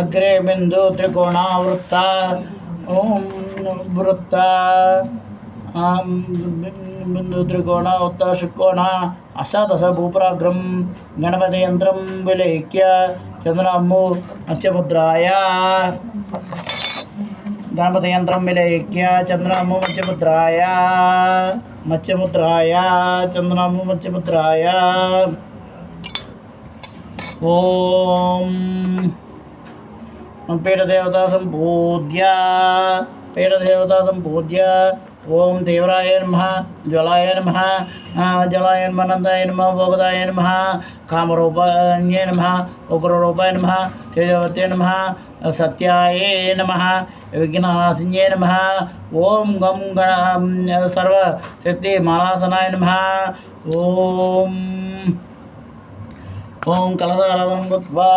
अग्रे बिंदु त्रिकोणावृत्ता वृत्ता बिंदु त्रिकोण उत्तर षट्कोण अष्टादश भूपराग्रम गणपति यंत्र विलेख्य चंद्रमु मत्स्यमुद्राय गणपति यंत्र विलेख्य चंद्रमु मत्स्यमुद्राय चंद्रमु मत्स्यमुद्राय ओम पीठदेवता संपूज्य ओम देवराय नमः ज्वलाय नमः नंदाय नमः भोगदाय नमः कामरूपाय नमः उग्ररूपाय नमः तेजवत्ये नमः सत्याय नमः विघ्ननाशिन्ये नमः ओम गम गण सर्वशक्ति मालासनाय नमः ओम कलशाराधनं कृत्वा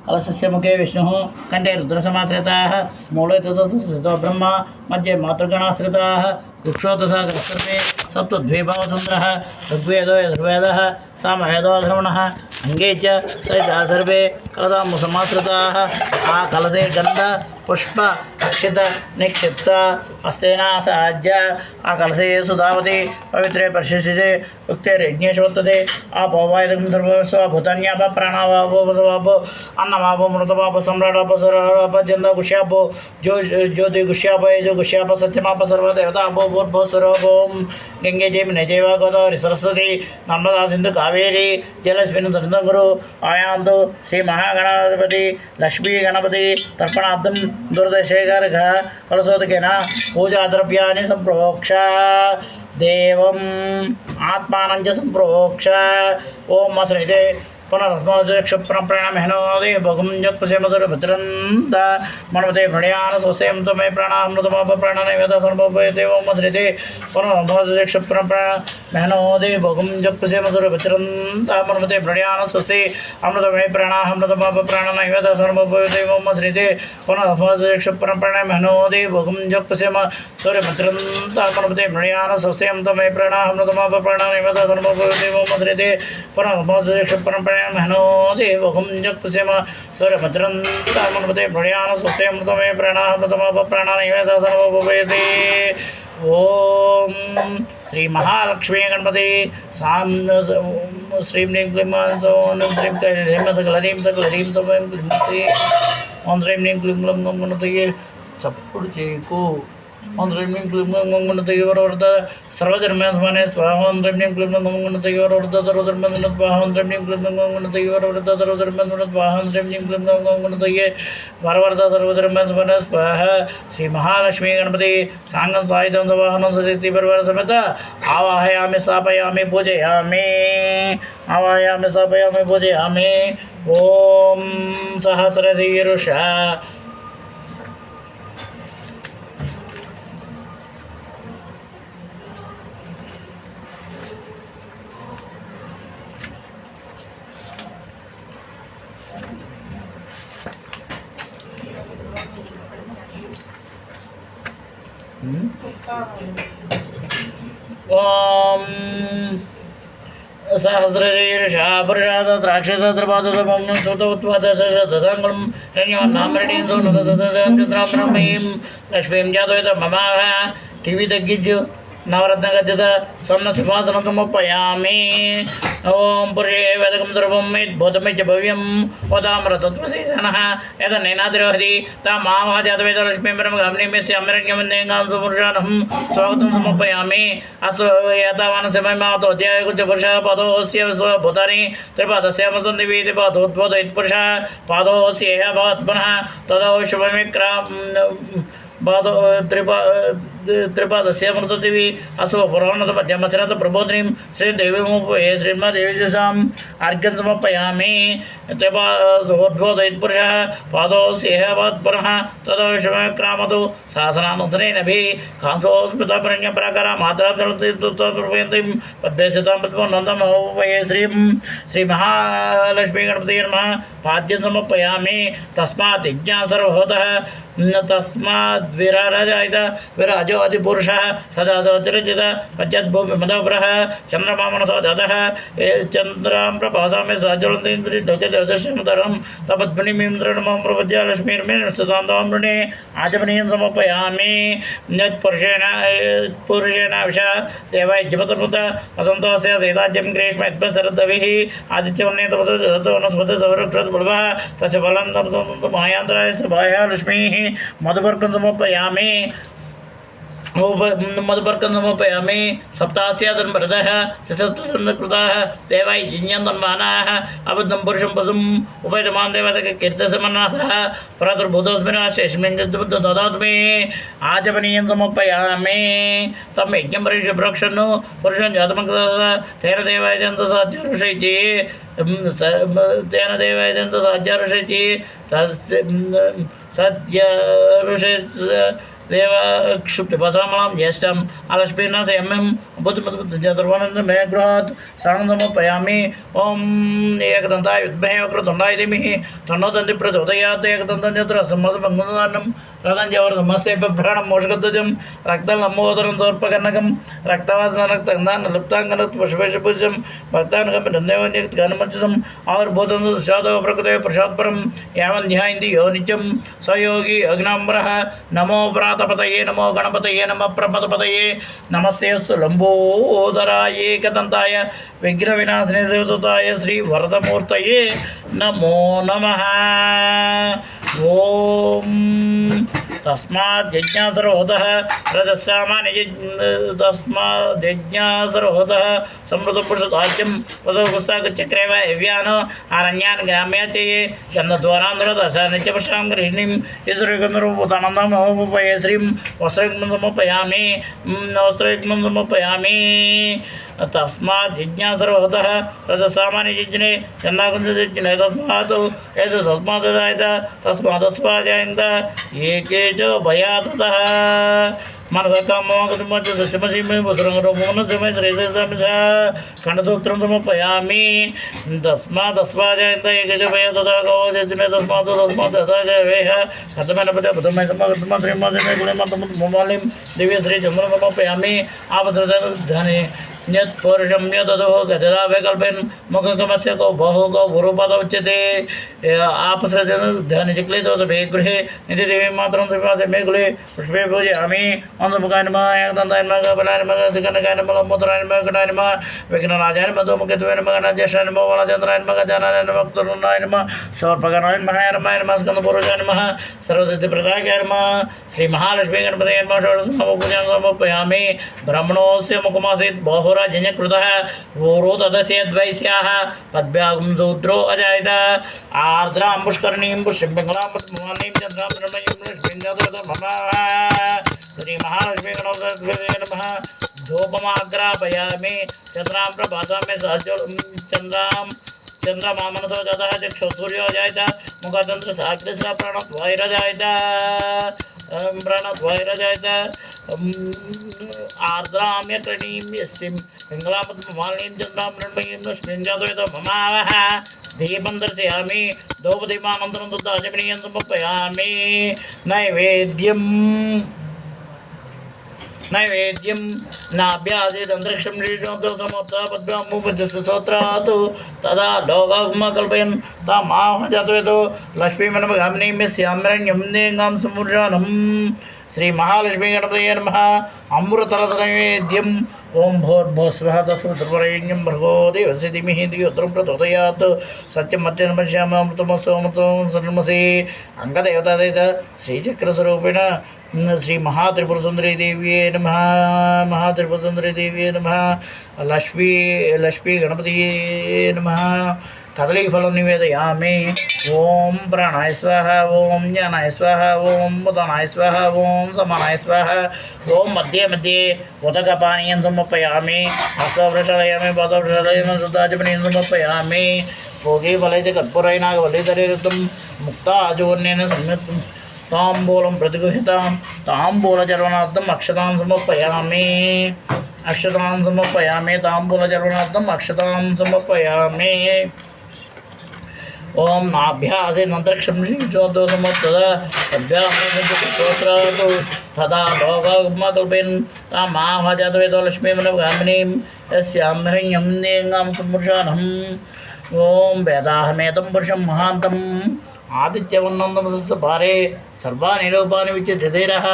कलशस्य मुखे विष्णुः कंठे रुद्रसमाश्रिताः मूले ततो ब्रह्मा मध्ये मातृगणाश्रिताः कुक्षोदशाग्रस्ते सप्तद्वीपवसुन्दरः ऋग्वेदो यजुर्वेदः सामवेदो अधर्वणः अंगे च सहिता सर्वे कलशामुसमाश्रिताः आ कलशे गन्ध पुष्प अक्षित निक्षिप्त हस्तेन सहाज्य आ कलशे सुधावति पवित्रे परिशिष्टे उक्तेर्यज्ञेशवर्तते आपो वायुदं सर्वस्व भूतान्याप प्राणावापो वसवापो अन्नमापो मृतवापो सम्राटापो सर्वापो जन्द गुष्यापो ज्योति गुष्यापो यजो गुष्यापो सत्यमापो सर्वदेवता अपो भूर्भुवः स्वरूपो गंगे जयमिने जैव गोदावरी सरस्वती नर्मदा सिंधु कावेरी जलस्मिन् सन्निधं कुरु आयान्तु श्री महागणाधिपति लक्ष्मी गणपति तर्पणार्थं दुर्दशेखरः कलशोदकेन पूजाद्रव्याणि सम्प्रोक्ष देवम् आत्मानं च सम्प्रोक्ष ओम श्रीदे पुनर्क्षप्रणामहनोदे भगुं जत्पशेमसुरभद्रन्त मनमते भणयान स्वस्यं तमे प्राणामृतमाप प्राणनैवेद सर्वोपयते ओम श्रीदे पुनर्क्षप्रणामहनोदे भगुं जत्पशेमसुरभद्रन्त मनमते भणयान स्वस्ति अमृतमे प्राणामृतमाप प्राणनैवेद सर्वोपयते ओम श्रीदे पुनर्क्षप्रणामहनोदे भगुं जत्पशेमसुरभद्रन्त मनमते भणयान स्वस्ति तमे प्राणामृतमाप प्राणनैवेद सर्वोपयते ओम श्रीदे पुनर्क्षप्रणाम महनोदे वहुं जगत्पश्यम सूर्यभद्रन्तामनुपते भृण्यान स्वस्त्यमृतमे प्राणामृतमाप प्राणानैवेद सर्वोपयते ओम श्री महालक्ष्मी गणपति साम श्रीं ह्रीं क्लीं श्रीं क्लीं सकलरीं सकलरीं तवैं क्लीं ओम श्रीं ह्रीं क्लीं गणपतये चप्पुडु चेयकु ओम श्रीं ह्रीं क्लीं गणपतये वरवरद सर्वधर्मस्मने स्वाहा ओम श्रीं ह्रीं क्लीं गणपतये वरवरद सर्वधर्मस्मने स्वाहा ओम श्रीं ह्रीं क्लीं गणपतये वरवरद सर्वधर्मस्मने स्वाहा ओम श्रीं ह्रीं क्लीं गणपतये वरवरद सर्वधर्मस्मने स्वाहा श्री महालक्ष्मी गणपति सांगं सायुधं सवाहनं सशक्ति परिवार समेत आवाहयामि स्थापयामि पूजयामि आवाहयामि स्थापयामि पूजयामि ओम सहस्रशीर्षा ओम सहस्रशीर्षा पुरुषाद्राक्षसद्रपादसमं श्रुतोत्पादशतसङ्गं हिरण्यवर्णामरणीं सोनदससंचन्द्रामणीं लक्ष्मीं जातवेद ममाह टीवी तग्गिज्जु नवरत्नगज्जत स्वर्णसिंहासनं समर्पयामि ओम पुरुषे वेदकं सर्वं मेद्भूतमेच भव्यं वदामृतत्वसेनः यदन्नेनातिरोहति तामावह जातवेद लक्ष्मीं परमगामिनीं स्यामरण्यमन्देगां सुपुरुषाणं स्वागतं समर्पयामि अस्य यतावानस्य महिमातो अध्यायकुच पुरुषः पादोऽस्य स्वभूतानि त्रिपादस्य अमृतं दिवि त्रिपादोद्भूत पुरुषः पादोऽस्य भवत् पुनः तदा शुभमिक्रां पादो त्रिपादस्य अमृतदेवी असो पुराणत मध्यमचरत प्रबोधिनीं श्रीदेवीमुपये श्रीमद्देवीजुषाम् अर्घ्यं समर्पयामि त्रिपादोद्भूतपुरुषः पादोऽस्य पुनः तदा विश्वक्रामतु शासनानुसरेणभिः कांसोस्मृतपरण्यपराकारा मात्रा प्रयन्तीं पद्मेशितां पद्मोन्नतमुपये श्री महालक्ष्मी गणपतये नमः पाद्यं समर्पयामि तस्मात् यज्ञः सर्वभूतः तस्माद्विराजायत विराजो अधिपुरुषः सदातिरचित पश्यद्भूमिमदोभ्रः चन्द्रमा मनसो जातः चन्द्रां प्रभासामि सज्जलन्तीन्द्रियं तपद्मुनिमिन्द्रणमं प्रपद्य लक्ष्मीर्मेण सुतान्तां वृणे आचमनीयं समर्पयामि पुरुषेण विषः देवाय जपतमुत वसन्तोऽस्य सैताज्यं ग्रीष्म यद्भशरद्दविः आदित्यवन्नेतपदवनस्पतिसौरक्षद्बुलभः तस्य फलं मायान्तराय सभाय लक्ष्मीः मधुपर्कं समर्पयामि मधुपर्कं समर्पयामि सप्तास्यादन्मृतः चतुर्कृताः देवाय जिन्यन्तन्मानाः अबद्धं पुरुषं पशुम् उपैतमान् देवतकीर्तसमन्नासः प्रातर्भूतोऽस्मिन् शेषमिन् ददातु मे आचमनीयं समर्पयामि तं यज्ञं परिषप्रक्षन् पुरुषं जातमग्रः तेन देवाय जन्तसाध्यारुषैति तेन देवाय जन्तसाध्यारुषैति सद्यऋषे देव क्षुप्तपसामलां ज्येष्ठम् अलक्ष्मीर्ना संयम्यं बुद्धिमद्बुद्धिचतुर्वनन्दं मे गृहात् सानन्दमर्पयामि ॐ एकदन्ताय विद्महे वक्रतुण्डाय धीमहि तन्नो दन्ति प्रचोदयात् एकदन्तं चतुरस्रमसमङ्गलदानं रथञ्जवर्धमस्ते बिभ्राणं मोषगध्वजं रक्तलम्बोदरं सोर्पकर्णकं रक्तवासनरक्तगन्धान् लुप्ताङ्गनपुष्पेशपूज्यं भक्तानुगमनन्देवन्यगणमर्चितम् आविर्भूतं शादो प्रकृते प्रसादपरं यावन् ध्यायन्ति यो नित्यं स योगी अग्नाम्बरः नमो प्रातपतये नमो गणपतये नमः प्रमदपतये नमस्तेऽस्तु लम्बोदराय एकदन्ताय विघ्नविनाशिने शिवसुताय श्रीवरदमूर्तये नमो नमः ॐ तस्माद्यज्ञासरोधः रजस्सामान्यज्ञासरोधः समृद्धं पुरुषदाज्यं पशुपुस्तकचक्रे वा हव्यानो अरण्यान् ग्राम्याचये गन्धद्वारान्धरदशा नित्यपशां गृहिणीं ईश्वरगन्धर्वभूतानन्दमहोपये श्रीं वस्त्रयुग्मं समर्पयामि वस्त्रयुग्मं समर्पयामि तस्मात् जिज्ञासर्वतः रजसामान्यजिज्ञे चन्दाकुंसजिज्ञे तस्मात् एतस्मात् जायत तस्मादस्माजायन्त एके च भयाततः मनसकामोगतिमच सत्यमसीमे वसुरङ्गरोमोनसमे श्रेयसमिष खण्डसूत्रं समर्पयामि तस्मादस्माजायन्त एके च भयाततः गौजिज्ञे तस्मात् तथाजवेह कथमेन पदे प्रथमे समकृत्मा श्रीमद्मे गुणमन्तमुमालिं दिव्यश्रीचन्द्रं समर्पयामि आपद्रधने यत्पुरुषं यदधुः गजदा वैकल्पेन मुखकमस्य को बहु गौ गुरुपद उच्यते आपसृजन जिक्लितो सभे गृहे निधि देवी मातरं श्रीवासे मे गृहे पुष्पे पूजयामि अंशमुखाय नमः एकदन्ताय नमः गपनाय नमः सिकन्दकाय नमः लम्बोदराय नमः गणाय नमः विघ्नराजाय नमः धूमकेतुवे नमः गणाध्यक्षाय नमः बालचन्द्राय नमः गजाननाय नमः तरुणाय नमः शौर्पकराय नमः रमाय नमः स्कन्दपुरुषाय नमः सर्वसिद्धिप्रदायकाय नमः श्री महालक्ष्मी गणपतये नमः षोडशमपूजां समर्पयामि ब्राह्मणोऽस्य मुखमासीत् बहुराजन्यकृतः वोरो तदस्यद्वैस्याः पद्भ्यागं शूद्रो अजायत आर्द्रां पुष्करणीं पुष्यं पिङ्गलां पद्मवानीं चन्द्रां ब्रह्मयं श्री महालक्ष्मी गणपतये नमः धूपमाग्रापयामि चन्द्रां प्रभासामि सहज्वलं चन्द्रमा मनसो जातः चक्षु सूर्यो जायत मुखतन्त्र साग्रस्य प्राणद्वैरजायत आर्द्राम्य करणीं यस्मिं पिङ्गलापद्ममालिनीं चन्द्रां मृण्मयीं लक्ष्मीं जातवेद ममावः दीपं दर्शयामि धूपदीपानन्तरं दुग्धाचमनीयं समर्पयामि नैवेद्यं नाभ्यासीदन्तरिक्षं नीडोदसमोत्तः पद्भ्यामुपदिस्य सोत्रात् तदा लोकागम कल्पयन् तामाह जातवेदो लक्ष्मीमनमगामिनीं यस्याम्यरण्यं नेङ्गां समुर्जानं श्री महालक्ष्मी गणपतये नमः अमृतरसनैवेद्यं ओं भूर्भुवस्वः तत्सवितुर्वरेण्यं भर्गो देवस्य धीमहि धियोत्रं प्रचोदयात् सत्यं मत्यमर्पयामि अमृतमस्तु अंगदेवतादेत श्रीचक्रस्वरूपेण श्री महात्रिपुरसुंदरी देवी नमः लक्ष्मी गणपतये नमः कदलीफलं निवेदयामि ओं प्राणाय स्वाहा ओं ज्ञानाय स्वाहा ओं उदानाय स्वाहा ओं समानाय स्वाहा ओं मध्ये मध्ये उदकपानीयं समर्पयामि हस्तवृषालयामि पादवृषालयामि शुद्धाचमनीयं समर्पयामि भोगे फले च कर्पूराय नागवल्लीधरेरुतं मुक्ताजोन्येन संयुक्तं ताम्बूलं प्रतिगृहीतां ताम्बूलचर्वणार्थम् अक्षतां समर्पयामि ताम्बूलचर्वणार्थम् अक्षतां समर्पयामि ओम नाभ्यासेनन्तरिक्षं श्रीचोदोसमस्तदा तद्भ्यामस्तोत्रादो तदा लोकमकल्पेन तामाहजातवेदो लक्ष्मीमनगामिनीं यस्यां हृण्यं नेङ्गां पुरुषाणम् ओम वेदाहमेतं पुरुषं महान्तम् आदित्यवर्णन्दमसस्य पारे सर्वाणि रूपाणि विचित्यधीरः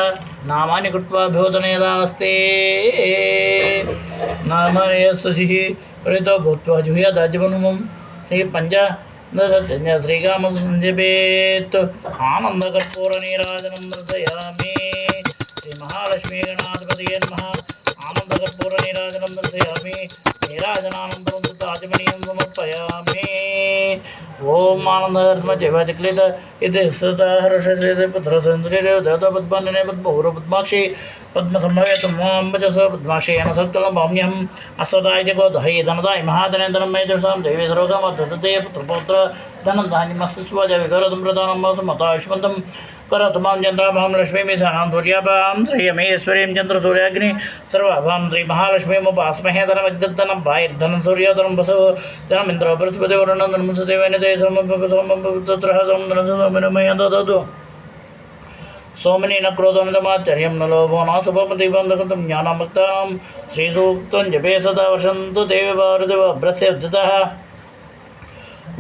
नामानि कृत्वा भ्योदनयदास्ते नामानि यस्सुचिः प्रेतो भूत्वा जुह्यादाजीवनमं श्री पंच श्रीकामसञ्जपेत् आनन्दकर्पूरनीराजनं दर्शयामि श्री महालक्ष्मी गणाधिपतये नमः आनन्दकर्पूरनीराजनं दर्शयामि नीराजनानन्तरं ताजमणीयं समर्पयामि ओम आनन्दकर्मचैवाचक्लित इति स्तुतः हर्षश्रीते पुत्रसुन्दरीरे देवतापद्मानिने पद्मौर पद्माक्षी पद्मसम्भवेत माम्बजस पद्माक्षी येन सत्कलं भाम्यहम् अस्वदाय जगोदहै धनदाय महाधनेन्द्रं मे दर्शां देवी सर्वकामर्थते पुत्रपौत्र धनधान्यमस्य स्वजय विकरोतं प्रदानं मतायुष्मन्तं करोतु मां चन्द्राभां लक्ष्मीं सानां सूर्याभां श्रियमेश्वरीं चन्द्रसूर्याग्नि सर्वाभां श्रीमहालक्ष्मीमुपास्महे धनमग्धनं भायर्धनं सूर्योधनं वसु धनमिन्द्रो बृहस्पति वरुणं धनमुसदेवेन ते सोमपुत्रः सोमधनसोमनमय ददतु सोमनी न क्रोधनदमाचर्यं न लोभो न शुभमतिबन्धकं ज्ञानभक्तानां श्रीसूक्तं जपे सदा वसन्तु देवी भारतवभ्रस्य उद्यतः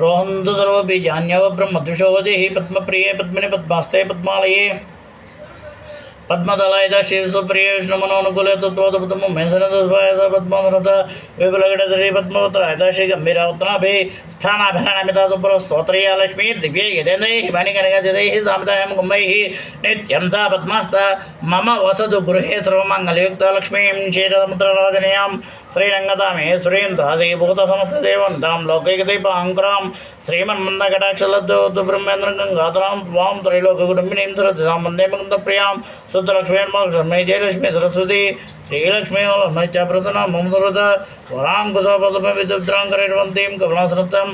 रोहन्तु सर्वबीजान्यव ब्रह्मद्विषोजिः पद्मप्रिये पद्मिनि पद्मास्ते पद्मालये पद्मदलाय शिवसुप्रिय विष्णुमनोनुकूले तत्त्वोतपद्मं मेसनदस्वाय स पद्मोन्नत विपुलगडधरी पद्मपुत्राय श्री गम्भीरावत्नाभि स्थानाभिरणमिता सुपुरस्तोत्रया लक्ष्मी दिव्यै यदेन्द्रैः मणिकनकजदैः सामितायां कुम्भैः नित्यं सा पद्मास्ता मम वसतु गृहे सर्वमङ्गलयुक्ता लक्ष्मीं क्षीरसमुद्रराजनीयां श्रीरङ्गतामेश्वरीं दासीभूतसमस्तदेवन्तां लोकैकदीपाङ्कुरां श्रीमन्मन्दकटाक्षलब्धवतु ब्रह्मेन्द्रं गङ्गाधरां त्वां त्रैलोककुटुम्बिनीं सरसिजां वन्दे मुकुन्दप्रियां शुद्धलक्ष्मी जयलक्ष्मी सरस्वती श्रीलक्ष्मी च प्रसन्ना मम सुहृद वरां कुशोपदमविद्युद्राङ्करवन्तीं कमलासनत्तं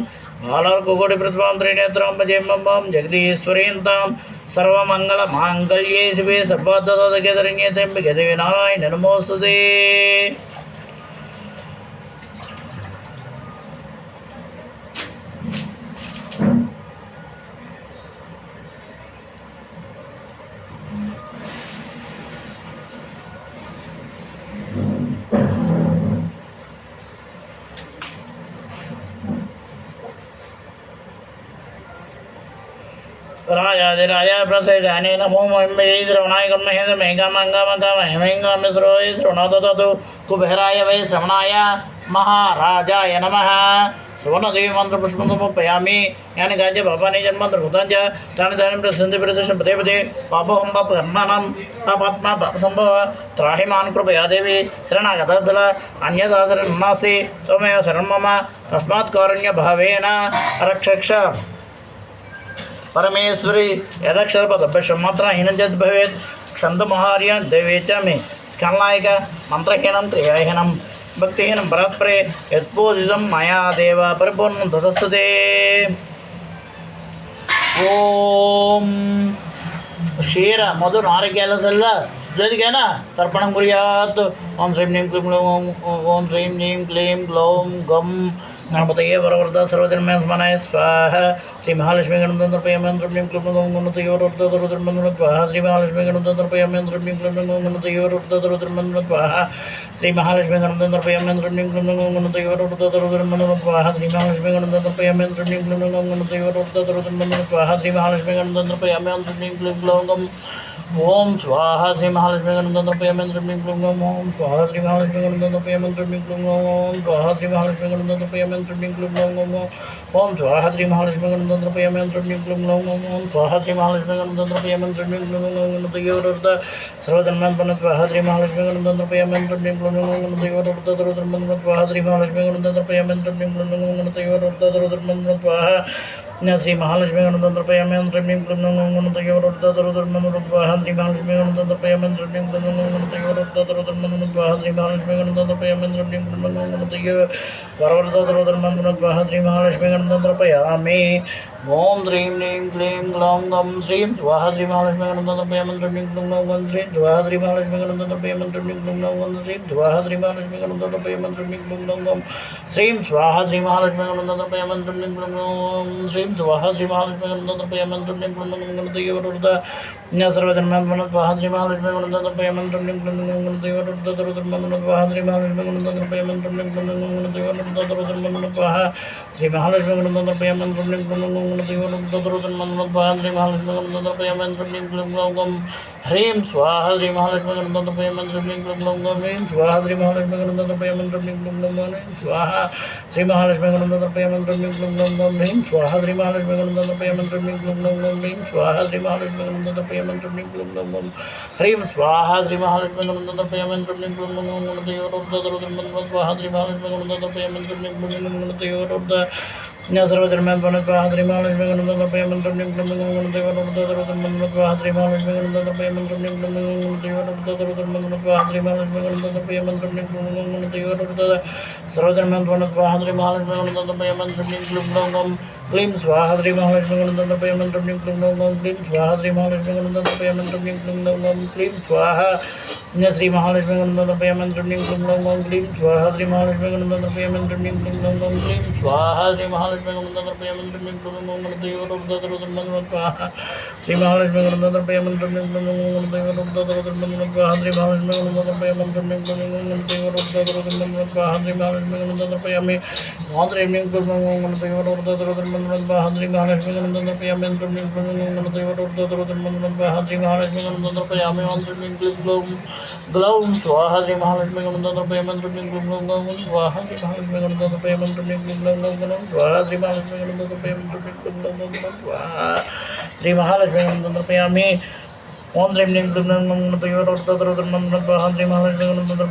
बालार्कुकोटिप्रतिभां त्रिनेत्रां भजे मम्बां जगदीश्वरीन्तां सर्वमङ्गलमाङ्गल्ये शिवे सर्वार्थसाधके त्र्यम्बके देवी नारायणे नमोऽस्तुते। राजाधिराज प्रसेजाने नमो महिमे श्रवणाय कर्महे मेघामङ्गामकामहेमङ्गाम्य श्रोय श्रवणो ददतु कुबेराय वै श्रवणाय महाराजाय नमः सुवर्णदेवी मंत्रपुष्पं समर्पयामि यानि गाज्य पापानि जन्मान्तरभूतानि च तानि तानि प्रसन्ति प्रदर्शनं पदे पदे पापोऽहं पापकर्माणां पापात्मा पापसम्भव त्राहि मां कृपया देवी शरणागतवत्सल अन्यथा शरणं नास्ति त्वमेव शरणं मम तस्मात् कारुण्यभावेन रक्ष परमेश्वरी यदक्षरपदभ्यं मात्रा हीनं चेत् भवेत् क्षन्तमहार्य देवे च मे स्कन्नायक मन्त्रहीनं क्रियाहीनं भक्तिहीनं परात्परे यत्पूजितं मया देव परिपूर्णं ततस्तुते। ओम क्षीर मधु नारिकेलसल्ल ज्योतिकेन तर्पणं कुर्यात्। ओम श्रीं नीं क्लीं ओम श्रीं नीं क्लीं ग्लौं गं गणपतये वरवरदा सर्वजन्मे स्मनाय स्वाहा। श्री महालक्ष्मी गणतंत्रपयमंत्रम्यं क्लुप्तगोमगणतयोरुद्रदरुद्रमन्त्रत्वाहा। श्री महालक्ष्मी गणतंत्रपयमंत्रम्यं क्लुप्तगोमगणतयोरुद्रदरुद्रमन्त्रत्वाहा। श्री महालक्ष्मी गणतंत्रपयमंत्रम्यं क्लुप्तगोमगणतयोरुद्रदरुद्रमन्त्रत्वाहा। श्री महालक्ष्मी गणतंत्रपयमंत्रम्यं क्लुप्तगोमगणतयोरुद्रदरुद्रमन्त्रत्वाहा। श्री महालक्ष्मी गणतंत्रपयमंत्रम्यं क्लुप्तगोमगणतयोरुद्रदरुद्रमन्त्रत्वाहा। ओम स्वाहा। श्री महालक्ष्मी गणतंत्रपयमंत्रम्यं क्लुप्तगोमगणतयोरुद्रदरुद्रमन्त्रत्वाहा। स्वाहा। श्री महालक्ष्मी गणतंत्रपयमंत्रम्यं क्लुप्तगोमगणतयोरुद्रदरुद्रमन्त्रत्वाहा। श्री महालक्ष्मी गणतंत्रपयमंत्रम्यं क्लुप्तगोमगणतयोरुद्रदरुद्रमन्त्रत्वाहा। ओम स्वाहा। श्री महालक्ष्मी गणतंत्रपयमंत्रम्यं क्लुप्तगोमगणतयोरुद्रदरुद्रमन्त्रत्वाहा। स्वाहा। श्री महालक्ष्मी गणतंत्रपयमंत्रम्यं क्लुप्तगोमगणतयोरुद्रदरुद्रमन्त्रत्वाहा। सर्वजन्मोत्पन्नत्वाहा। श्री महालक्ष्मी गणतंत्रपयमंत्रम्यं क्लुप्तगोमगणतयोरुद्रदरुद्रमन्त्रत्वाहा। श्री महालक्ष्मी गणतंत्रपयमंत्रम्यं क्लुप्तगोमगणतयोरुद्रदरुद्रमन्त्रत्वाहा। श्री महालक्ष्मी गणतंत्रपयमंत्रम्यं क्लुप्तगोमगणतयोरुद्रदरुद्रमन्त्रत्वाहा। श्री महालक्ष्मी गणतंत्रपयमंत्रम्यं क्लुप्तगोमगणतयोरुद्रदरुद्रमन्त्रत्वाहा। श्री महालक्ष्मी गणतंत्रपयमंत्रम्यं क्लुप्तगोमगणतयोरुद्रदरुद्रमन्त्रत्वाहा। श्री महालक्ष्मी गणतंत्रपयामि ఓం శ్రీం హ్రీం క్లీం గ్లౌం గం శ్రీం స్వాహ శ్రీ మహాలక్ష్మి గణపతి శ్రీం క్లీం గ్లౌం గం శ్రీం స్వాహ శ్రీ మహాలక్ష్మి గణపతి శ్రీం క్లీం గ్లౌం గం శ్రీం స్వాహ శ్రీ మహాలక్ష్మి గణపతి శ్రీం క్లీం గ్లౌం గం శ్రీం స్వాహ శ్రీ మహాలక్ష్మి గణపతి శ్రీం క్లీం గ్లౌం గం శ్రీం స్వాహ శ్రీ మహాలక్ష్మి గణపతి శ్రీం క్లీం గ్లౌం గం దేవరుద సర్వజన్మన స్వాహ శ్రీ మహాలక్ష్మి గణపతి శ్రీం క్లీం గ్లౌం గం దేవరుద సర్వజన్మన స్వాహ శ్రీ మహాలక్ష్మి గణపతి శ్రీం క్లీం గ్లౌం గం దేవరుద సర్వజన్మన స్వాహ శ్రీ మహాలక్ష్మి గణపతి శ్రీం క్లీం గ్లౌం గం హ్రీం స్వాహ శ్రీ మహాలక్ష్మి గణపతి శ్రీం క్లీం గ్లౌం గం హ్రీం స్వాహ శ్రీ మహాలక్ష్మి గణపతి శ్రీం క్లీం గ్లౌం గం స్వాహ శ్రీ మహాలక్ష్మి గణపతి శ్రీం క్లీం గ్లౌం గం హ్రీం స్వాహ శ్రీ మహాలక్ష్మి గణపతి శ్రీం క్లీం గ్లౌం గం హ్రీం స్వాహ శ్రీ మహాలక్ష్మి గణపతి శ్రీం క్లీం గ్లౌం గం హ్రీం స్వాహ శ్రీ మహాలక్ష్మి గణపతి శ్రీం క్లీం గ్లౌం గం స్వాహ శ్రీ మహాలక్ష్మి గణపతి శ్రీం క్లీం గ్లౌం గం सर्वधर्मात्मन स्वाहा श्री महालक्ष्मी गणपति శ్రీం క్లీం గ్లౌం గం స్వాహ శ్రీ మహాలక్ష్మి గణపతి శ్రీం క్లీం గ్లౌం గం సర్వధర్మాత్మన స్వాహా శ్రీ మహాలక్ష్మి గణపతి శ్రీం క్లీం గ్లౌం గం క్లీం స్వాహ శ్రీ మహాలక్ష్మి గణపతి శ్రీం క్లీం గ్లౌం గం క్లీం స్వాహ శ్రీ మహాలక్ష్మి గణపతి శ్రీం క్లీం గ్లౌం గం క్లీం స్వాహ శ్రీ మహాలక్ష్మి గణపతి శ్రీం క్లీం గ్లౌం గం క్లీం స్వాహ శ్రీ మహాలక్ష్మి గణపతి శ్రీం క్లీం గ్లౌం గం క్లీం స్వాహ శ్రీ మహాలక్ష్మి గణపతి శ్రీం క్లీం గ్లౌం గం స్వాహ శ్రీ మహాలక్ష్మి గణపతి శ్రీం క్లీం గ్లౌం గం స్వాహ శ్రీ మహాలక్ష్మి గణపతి శ్రీం క్లీం గ్లౌం గం స్వాహ శ్రీ మహాలక్ష్మి గణపతి శ్రీం ఓం శ్రీం హ్రీం క్లీం గ్లౌం గం స్వాహ శ్రీ మహాలక్ష్మి గణపతి శ్రీం క్లీం గ్లౌం గం స్వాహ శ్రీ మహాలక్ష్మి గణపతి శ్రీం ఓం శ్రీం హ్రీం క్లీం గ్లౌం గ్లౌం స్వాహ శ్రీ మహాలక్ష్మి గణపతి శ్రీం క్లీం గ్లౌం గం స్వాహ శ్రీ మహాలక్ష్మి గణపతి శ్రీం క్లీం గ్లౌం గం స్వాహ శ్రీ మహాలక్ష్మి గణపతి శ్రీం క్లీం గ్లౌం గం స్వాహ శ్రీ మహాలక్ష్మి గణపతి శ్రీం ఓం శ్రీం హ్రీం క్లీం గ్లౌం గం స్వాహ శ్రీ మహాలక్ష్మి గణపతి శ్రీం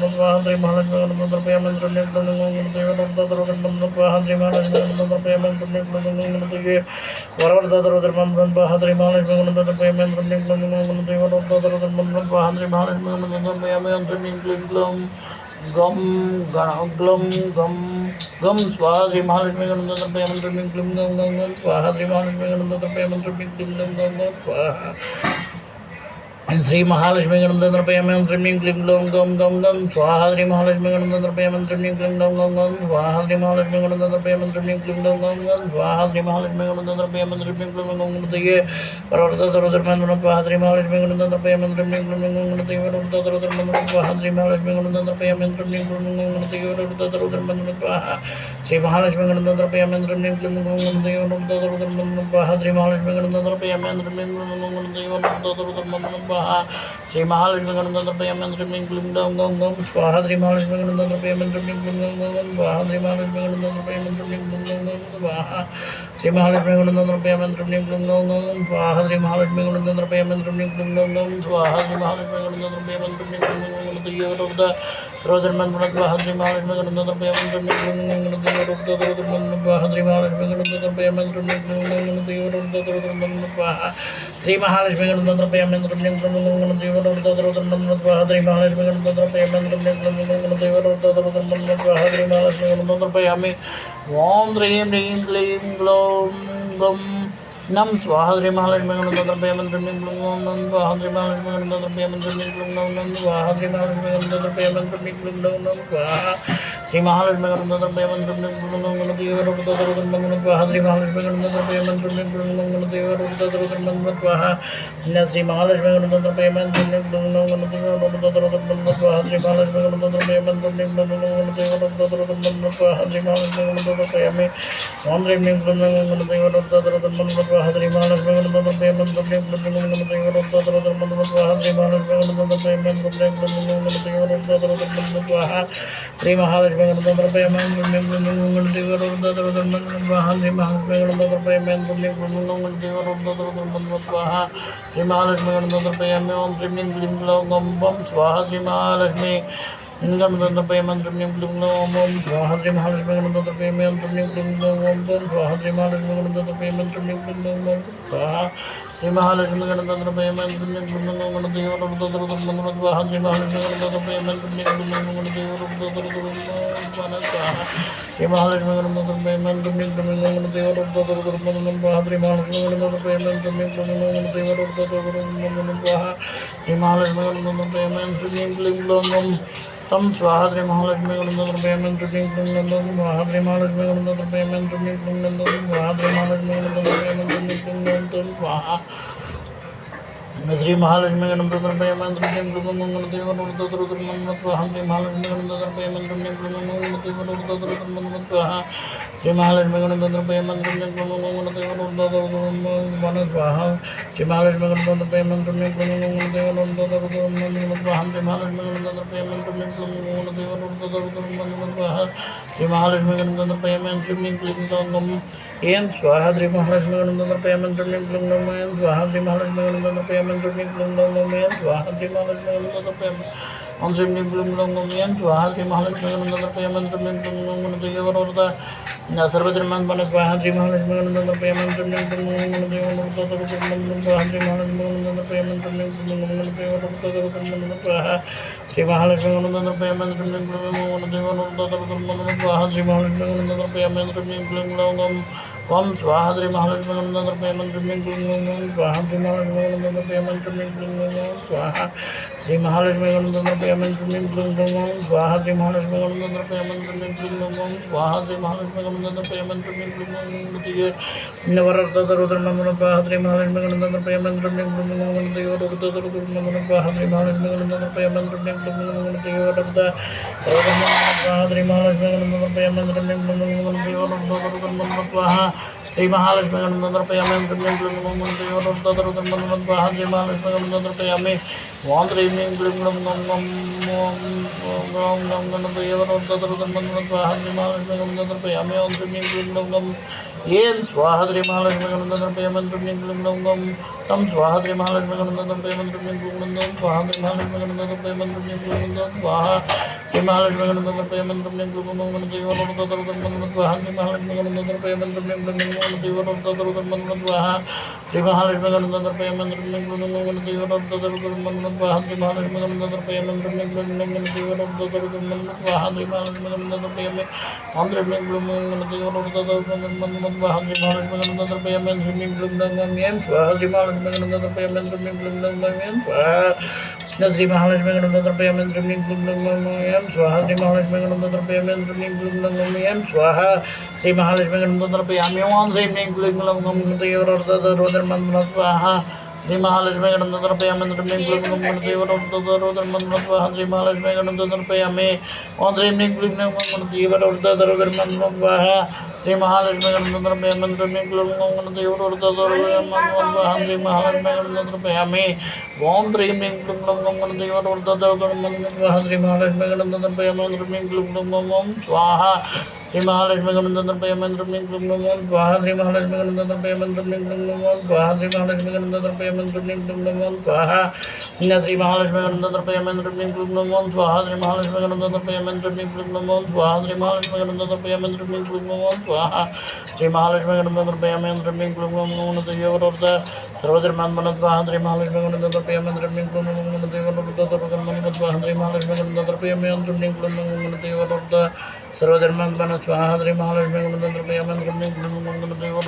స్వాహ శ్రీ మహాలక్ష్మి గణపతి శ్రీం స్వాహ శ్రీ మహాలక్ష్మి గణపతి వరవరదరుద్రమం స్వాహ శ్రీ మహాలక్ష్మి గణపతి స్వాహ శ్రీ మహాలక్ష్మి గణపతి క్లీం గ్లౌం గం గ్లం గం గం స్వాహ శ్రీ మహాలక్ష్మి గణపతి శ్రీం క్లీం గ్లౌం గం స్వాహ శ్రీ మహాలక్ష్మి గణపతి శ్రీం క్లీం గ్లౌం గం స్వాహ శ్రీ మహాలక్ష్మి గణపతి శ్రీం క్లీం గ్లౌం గం గం గం స్వాహ శ్రీ మహాలక్ష్మి గణపతి శ్రీం క్లీం గ్లౌం గం గం స్వాహ శ్రీ మహాలక్ష్మి గణపతి శ్రీం క్లీం గ్లౌం గం గం స్వాహ శ్రీ మహాలక్ష్మి గణపతి శ్రీం క్లీం గ్లౌం గం పరవర్తరుద్రమం స్వాహ శ్రీ మహాలక్ష్మి గణపతి శ్రీం క్లీం గ్లౌం గం స్వాహ శ్రీ మహాలక్ష్మి గణపతి శ్రీం క్లీం గ్లౌం గం స్వాహ శ్రీ మహాలక్ష్మి గణపతి శ్రీం క్లీం గ్లౌం గం స్వాహ శ్రీ మహాలక్ష్మి గణపతి శ్రీ మహాలక్ష్మి గణపతి శ్రీం క్లీం గ్లౌం గం స్వాహ శ్రీ మహాలక్ష్మి గణపతి శ్రీం క్లీం గ్లౌం గం స్వాహ శ్రీ మహాలక్ష్మి గణపతి శ్రీం క్లీం గ్లౌం గం స్వాహ శ్రీ మహాలక్ష్మి గణపతి శ్రీం క్లీం గ్లౌం గం స్వాహ శ్రీ మహాలక్ష్మి గణపతి శ్రీం క్లీం గ్లౌం గం స్వాహ శ్రీ మహాలక్ష్మి గణపతి శ్రీం క్లీం గ్లౌం గం దేవరుద సర్వధర్మాత్మన స్వాహ శ్రీ మహాలక్ష్మి గణపతి శ్రీం క్లీం గ్లౌం గం స్వాహ శ్రీ మహాలక్ష్మి గణపతి శ్రీం క్లీం గ్లౌం గం దేవరుద స్వాహ శ్రీ మహాలక్ష్మి గణపతి శ్రీం క్లీం గ్లౌం గం స్వాహ శ్రీ మహాలక్ష్మి గణపతి శ్రీం క్లీం గ్లౌం గం స్వాహ శ్రీ మహాలక్ష్మి గణపతి ఓం హ్రీం హ్రీం క్లీం గ్లౌం గం నమ స్వాహ శ్రీ మహాలక్ష్మి గణపతి శ్రీం క్లీం గ్లౌం గం స్వాహ శ్రీ మహాలక్ష్మి గణపతి శ్రీం క్లీం గ్లౌం గం స్వాహ శ్రీ మహాలక్ష్మి గణపతి శ్రీం క్లీం గ్లౌం గం స్వాహ శ్రీ మహాలక్ష్మి గణపతి శ్రీం క్లీం గ్లౌం గం స్వాహ శ్రీ మహాలక్ష్మి గణపతి శ్రీం క్లీం గ్లౌం గం స్వాహ శ్రీ మహాలక్ష్మి గణపతి శ్రీం క్లీం గ్లౌం గం స్వాహ శ్రీ మహాలక్ష్మి గణపతి శ్రీం క్లీం గ్లౌం గం స్వాహ శ్రీ మహాలక్ష్మి గణపతి శ్రీం ఓం హ్రీం హ్రీం క్లీం గ్లౌం గం స్వాహ శ్రీ మహాలక్ష్మి గణపతి శ్రీం క్లీం గ్లౌం గం స్వాహ శ్రీ మహాలక్ష్మి గణపతి శ్రీం క్లీం గ్లౌం గం స్వాహ శ్రీ మహాలక్ష్మి గణపతి శ్రీం క్లీం గ్లౌం గం స్వాహ శ్రీ మహాలక్ష్మి గణపతి శ్రీం క్లీం గ్లౌం గం స్వాహ శ్రీ మహాలక్ష్మి గణపతి శ్రీం ఓం శ్రీం క్లీం గ్లౌం గం స్వాహ శ్రీ మహాలక్ష్మి గణపతి శ్రీం క్లీం గ్లౌం గం స్వాహ శ్రీ మహాలక్ష్మి గణపతి శ్రీం క్లీం గ్లౌం గం స్వాహ శ్రీ మహాలక్ష్మి గణపతి శ్రీం క్లీం గ్లౌం గం స్వాహ శ్రీ మహాలక్ష్మి గణపతి శ్రీం క్లీం గ్లౌం గం స్వాహ శ్రీ మహాలక్ష్మి గణపతి శ్రీం క్లీం గ్లౌం గం స్వాహ Sri Mahalakshmi Ganam Tuming Tuming Deva Swaha Sri Mahalakshmi Ganam Tuming Tuming Deva Swaha Sri Mahalakshmi Ganam Tuming Tuming Tam Swaha Sri Mahalakshmi Ganam Tuming Tuming Swaha Sri Mahalakshmi Ganam Tuming Tuming Swaha Sri Mahalakshmi Ganam Tuming Tuming Swaha Sri Mahalakshmi Ganam Payment Tuming Tuming Deva Swaha Sri Mahalakshmi Ganam Payment Tuming Tuming Deva Swaha Sri Mahalakshmi Ganam Payment Tuming Tuming Deva Swaha Sri Mahalakshmi Ganam Payment Tuming Tuming Deva Swaha Sri Mahalakshmi Ganam Payment Tuming Tuming Deva Swaha Sri Mahalakshmi Ganam Payment Tuming Tuming Em Swaha Sri Mahalakshmi Ganam Payment Tuming Tuming Swaha Sri Mahalakshmi Ganam Payment Tuming Tuming Swaha Sri Mahalakshmi Ganam Payment Om Sri Mahalakshmi Swaha Sri Mahalakshmi Ganam Payment Tuming Tuming Deva Sarvadriman Swaha Sri Mahalakshmi Ganam Payment Tuming Tuming Deva Swaha Sri Mahalakshmi Ganam Payment Tuming Tuming Deva Swaha Sri Mahalakshmi Ganam Payment Tuming Tuming Deva Swaha Sri Mahalakshmi Ganam Payment Tuming Tuming Om Swaha Sri Mahalakshmi Ganam Payment Tuming Tuming Swaha Sri Mahalakshmi Ganam Payment Tuming Tuming Swaha Sri Mahalakshmi Ganam Payment Tuming Tuming Swaha Sri Mahalakshmi Ganam Payment Tuming Tuming Swaha Sri Mahalakshmi Ganam Payment Tuming Tuming Navaratha Rudra Swaha Sri Mahalakshmi Ganam Payment Tuming Tuming Deva Swaha Sri Mahalakshmi Ganam Payment Tuming Tuming Deva Swaha Sri Mahalakshmi Ganam Payment Tuming Tuming Deva Swaha Sri Mahalakshmi Ganam Payment Tuming Tuming Deva Swaha Sri Mahalakshmi Ganam Payment One dreaming Glim Gum Gum Gum Gum Gum Gum Deva Swaha Sri Mahalakshmi Ganam Payment On dreaming Glim Gum Gum Yen Swaha Sri Mahalakshmi Ganam Payment Tuming Glim Gum Gum Tam Swaha Sri Mahalakshmi Ganam Payment Tuming Glim Gum Swaha Sri Mahalakshmi Ganam Payment Tuming Glim Gum Swaha Sri Mahalakshmi Ganam Payment Tuming Glim Gum Deva Swaha Sri Mahalakshmi Ganam Payment Tuming Glim Gum Deva Swaha Sri Mahalakshmi Ganam Payment Tuming Glim Gum Deva Swaha Sri Mahalakshmi Ganam Payment Tuming Glim Gum Deva Swaha Sri Mahalakshmi Ganam Payment On dreaming Glim Gum Deva Swaha Sri Mahalakshmi Ganam Payment Tuming Glim Gum Yem Swaha Sri Mahalakshmi Ganam Payment Tuming Glim Gum Yem Swaha Sri Mahalakshmi Ganam Payment Tuming Glim Gum Yem Swaha Sri Mahalakshmi Ganam Payment Tuming Glim Gum Yem Swaha Sri Mahalakshmi Ganam Payment On dreaming Glim Gum Deva Swaha Sri Mahalakshmi Ganam Payment Tuming Glim Gum Deva Swaha Sri Mahalakshmi Ganam Payment On dreaming Glim Gum Deva Swaha Sri Mahalakshmi Ganam Payment Tuming Glim Gum Deva Swaha Sri Mahalakshmi Ganam Payment Om dreaming Glim Gum Deva Swaha Sri Mahalakshmi Ganam Payment Tuming Glim Gum Swaha Sri Mahalakshmi Ganam Payment Tuming Glim Gum Swaha Sri Mahalakshmi Ganam Payment Tuming Glim Gum Swaha Sri Mahalakshmi Ganam Payment Tuming Gum Swaha Sri Mahalakshmi Ganam Payment Tuming Gum Swaha Sri Mahalakshmi Ganam Payment Tuming Gum Swaha Sri Mahalakshmi Ganam Payment Tuming Gum Swaha Sri Mahalakshmi Ganam Payment Tuming Gum Deva Sarvadriman Swaha Sri Mahalakshmi Ganam Payment Tuming Gum Deva Swaha Sri Mahalakshmi Ganam Payment Tuming Gum Deva Sarvadriman Swaha Sri Mahalakshmi Ganam Payment Tuming Gum Deva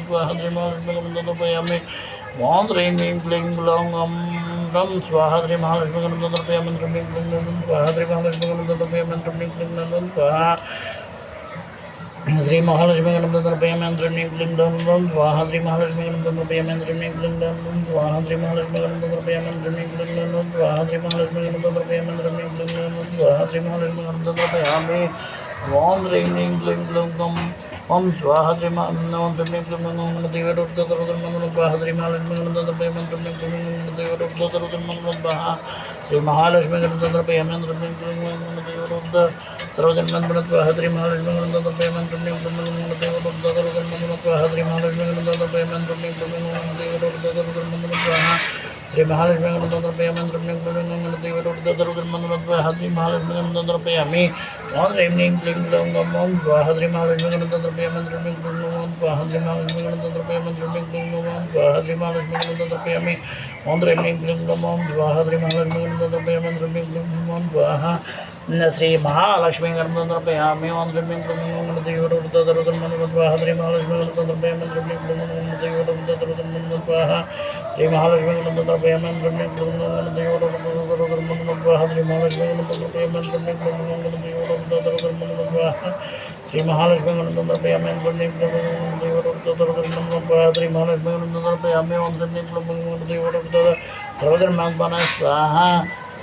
Swaha Sri Mahalakshmi Ganam Payment One dreaming Glim Gum Ram Swaha Sri Mahalakshmi Ganam Payment Tuming Gum Swaha Sri Mahalakshmi Ganam Payment Tuming Gum Swaha Sri Mahalakshmi Ganam Payment Tuming Gum Swaha Sri Mahalakshmi Ganam Payment Tuming Gum Swaha Sri Mahalakshmi Ganam Payment Tuming Gum Swaha Sri Mahalakshmi Ganam Payment Tuming Gum Swaha Sri Mahalakshmi Ganam Payment Om dreaming Glim Gum Om Swaha Sri Mahalakshmi Tuming Gum Deva Swaha Sri Mahalakshmi Ganam Payment Tuming Gum Deva Swaha Sri Mahalakshmi Ganam Payment Tuming Gum Sarvadriman Swaha Sri Mahalakshmi Ganam Payment Tuming Gum Deva Swaha Sri Mahalakshmi Ganam Payment Tuming Gum Deva Swaha Sri Mahalakshmi Ganam Payment Tuming Gum Deva Swaha Sri Mahalakshmi Ganam Payment On dreaming Glim Gum Swaha Sri Mahalakshmi Ganam Payment Tuming Gum Swaha Sri Mahalakshmi Ganam Payment Tuming Gum Swaha Sri Mahalakshmi Ganam Payment On dreaming Glim Gum Swaha Sri Mahalakshmi Ganam Payment Tuming Gum Swaha Shri Mahalakshmi गणपयामि ओम श्री क्लीं क्लीं गणपति स्वाहा श्री महालक्ष्मी गणपयामि श्री महालक्ष्मी गणपयामि स्वाहा श्री महालक्ष्मी गणपयामि श्री महालक्ष्मी गणपयामि श्री महालक्ष्मी गणपयामि ओम श्री सर्वधर्मात्मने स्वाहा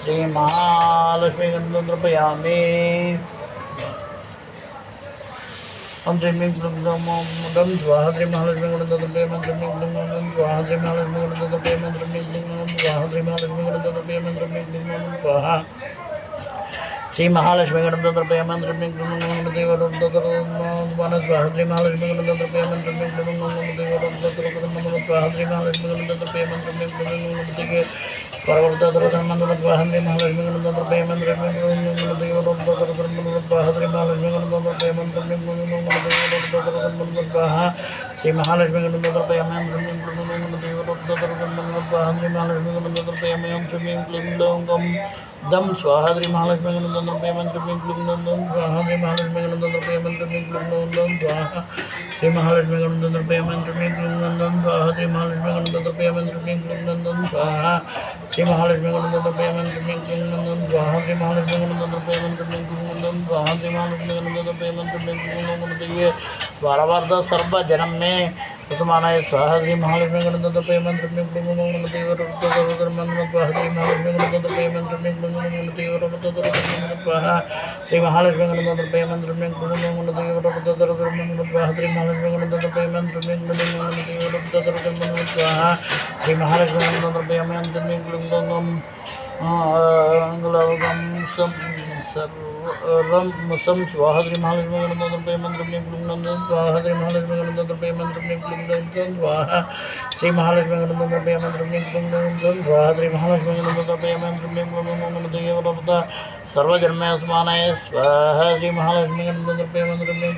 श्री महालक्ष्मी गणपयामि ओम श्री क्लीं क्लीं स्वाहा श्री महालक्ष्मी गणपयामि स्वाहा श्री महालक्ष्मी गणपयामि स्वाहा श्री महालक्ष्मी गणपयामि स्वाहा श्री महालक्ष्मी गणपयामि स्वाहा श्री महालक्ष्मी गणपयामि स्वाहा श्री महालक्ष्मी गणपयामि परवर्तधर्मन्वाहं महालक्ष्मी गणपयामि स्वाहा श्री महालक्ष्मी गणपयामि स्वाहा श्री महालक्ष्मी गणपयामि स्वाहा श्री महालक्ष्मी गणपयामि ओम श्री क्लीं क्लीं दम स्वाहा श्री महालक्ष्मी गणपयामि श्री क्लीं क्लीं स्वाहा श्री महालक्ष्मी गणपयामि श्री क्लीं क्लीं स्वाहा श्री महालक्ष्मी गणपयामि श्री क्लीं क्लीं स्वाहा श्री महालक्ष्मी गणपयामि श्री क्लीं क्लीं स्वाहा श्री महालक्ष्मी गणपयामि श्री क्लीं क्लीं स्वाहा श्री महालक्ष्मी गणपयामि श्री क्लीं क्लीं स्वाहा श्री महालक्ष्मी गणपयामि श्री क्लीं क्लीं वारवर्ध सर्व जन्म में कुसुमानाय स्वाहा श्री महालक्ष्मी गणपयामि श्री क्लीं क्लीं स्वाहा श्री महालक्ष्मी गणपयामि श्री क्लीं क्लीं स्वाहा श्री महालक्ष्मी गणपयामि श्री क्लीं क्लीं स्वाहा श्री महालक्ष्मी गणपयामि श्री क्लीं क्लीं स्वाहा श्री महालक्ष्मी गणपयामि श्री क्लीं क्लीं सर्वं स्वाहा श्री महालक्ष्मी गणपयामि श्री क्लीं क्लीं स्वाहा श्री महालक्ष्मी गणपयामि श्री क्लीं क्लीं स्वाहा श्री महालक्ष्मी गणपयामि श्री क्लीं क्लीं स्वाहा श्री महालक्ष्मी गणपयामि श्री क्लीं क्लीं सर्वजन्मस्मानाय स्वाहा श्री महालक्ष्मी गणपयामि श्री क्लीं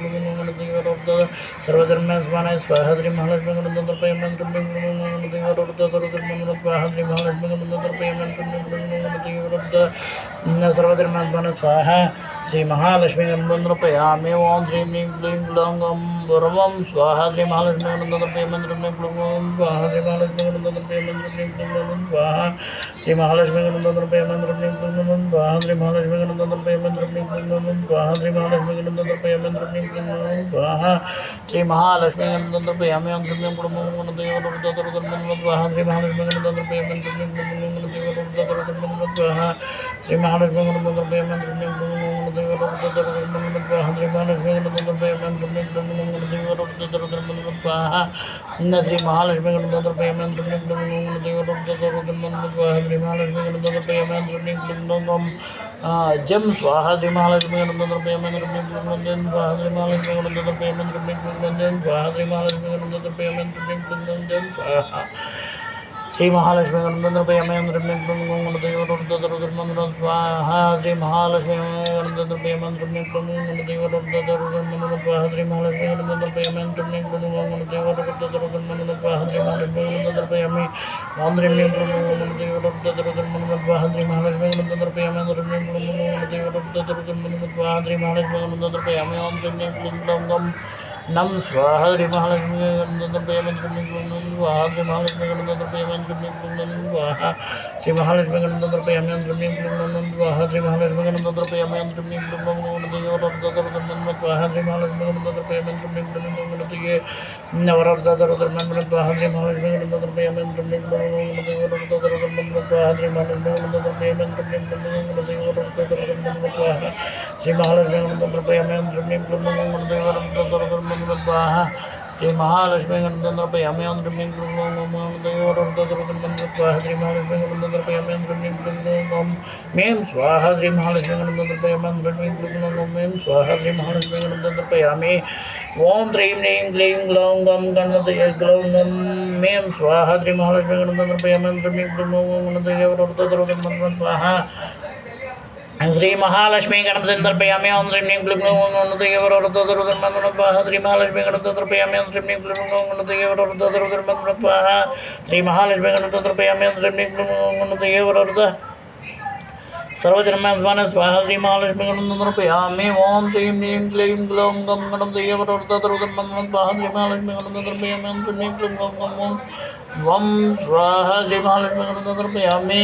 क्लीं सर्वजन्मस्मानाय स्वाहा श्री महालक्ष्मी गणपयामि श्री क्लीं क्लीं स्वाहा श्री महालक्ष्मी गणपयामि श्री क्लीं सर्वधर्मात्मने स्वाहा श्री महालक्ष्मी गणपयामि ओम श्री क्लीं क्लीं रवं स्वाहा श्री महालक्ष्मी गणपयामि श्री क्लीं क्लीं स्वाहा श्री महालक्ष्मी गणपयामि श्री क्लीं क्लीं स्वाहा श्री महालक्ष्मी गणपयामि श्री क्लीं क्लीं स्वाहा श्री महालक्ष्मी गणपयामि श्री क्लीं क्लीं स्वाहा श्री महालक्ष्मी गणपयामि श्री क्लीं क्लीं स्वाहा श्री महालक्ष्मी गणपयामि ओम श्री क्लीं क्लीं स्वाहा श्री महालक्ष्मी गणपयामि श्री क्लीं क्लीं स्वाहा श्री महालक्ष्मी गणपयामि श्री क्लीं क्लीं स्वाहा श्री महालक्ष्मी गणपयामि श्री क्लीं क्लीं स्वाहा श्री महालक्ष्मी गणपयामि श्री क्लीं क्लीं स्वाहा श्री महालक्ष्मी गणपयामि श्री क्लीं क्लीं जम स्वाहा श्री महालक्ष्मी गणपयामि श्री क्लीं क्लीं स्वाहा श्री महालक्ष्मी गणपयामि श्री क्लीं क्लीं स्वाहा श्री महालक्ष्मी गणपयामि श्री क्लीं क्लीं स्वाहा श्री महालक्ष्मी गणपयामि श्री क्लीं क्लीं स्वाहा श्री महालक्ष्मी गणपयामि श्री क्लीं क्लीं स्वाहा श्री महालक्ष्मी गणपयामि श्री क्लीं क्लीं स्वाहा श्री महालक्ष्मी गणपयामि ओम श्री क्लीं क्लीं स्वाहा श्री महालक्ष्मी गणपयामि श्री क्लीं क्लीं स्वाहा श्री महालक्ष्मी गणपयामि ओम श्री क्लीं क्लीं नम स्वाहा श्री महालक्ष्मी गणपयामि श्री क्लीं क्लीं स्वाहा श्री महालक्ष्मी गणपयामि श्री क्लीं क्लीं स्वाहा श्री महालक्ष्मी गणपयामि श्री क्लीं क्लीं स्वाहा श्री महालक्ष्मी गणपयामि श्री क्लीं क्लीं स्वाहा श्री महालक्ष्मी गणपयामि श्री क्लीं क्लीं नवरत्नधर्मं स्वाहा श्री महालक्ष्मी गणपयामि श्री क्लीं क्लीं स्वाहा श्री महालक्ष्मी गणपयामि श्री क्लीं क्लीं स्वाहा श्री महालक्ष्मी गणपयामि श्री क्लीं क्लीं स्वाहा श्री महालक्ष्मी गणपयामि श्री क्लीं क्लीं स्वाहा श्री महालक्ष्मी गणपयामि श्री क्लीं क्लीं में स्वाहा श्री महालक्ष्मी गणपयामि श्री क्लीं क्लीं में स्वाहा श्री महालक्ष्मी गणपयामि ओम ह्रीं ह्रीं क्लीं ग्लौं गं गणपतये ग्लौं गं में स्वाहा श्री महालक्ष्मी गणपयामि श्री क्लीं क्लीं स्वाहा श्री महालक्ष्मी गणपयामि ओम श्री क्लीं क्लीं स्वाहा श्री महालक्ष्मी गणपयामि श्री क्लीं क्लीं स्वाहा श्री महालक्ष्मी गणपयामि श्री क्लीं क्लीं सर्वजन्मात्मान स्वाहा श्री महालक्ष्मी गणपति समर्पयामि ओम श्रीं ह्रीं क्लीं ग्लौं गं गणपतये वरवरदतरुदर्मन्मन् स्वाहा श्री महालक्ष्मी गणपति समर्पयामि ओम श्रीं क्लीं ग्लौं गं वं स्वाहा श्री महालक्ष्मी गणपति समर्पयामि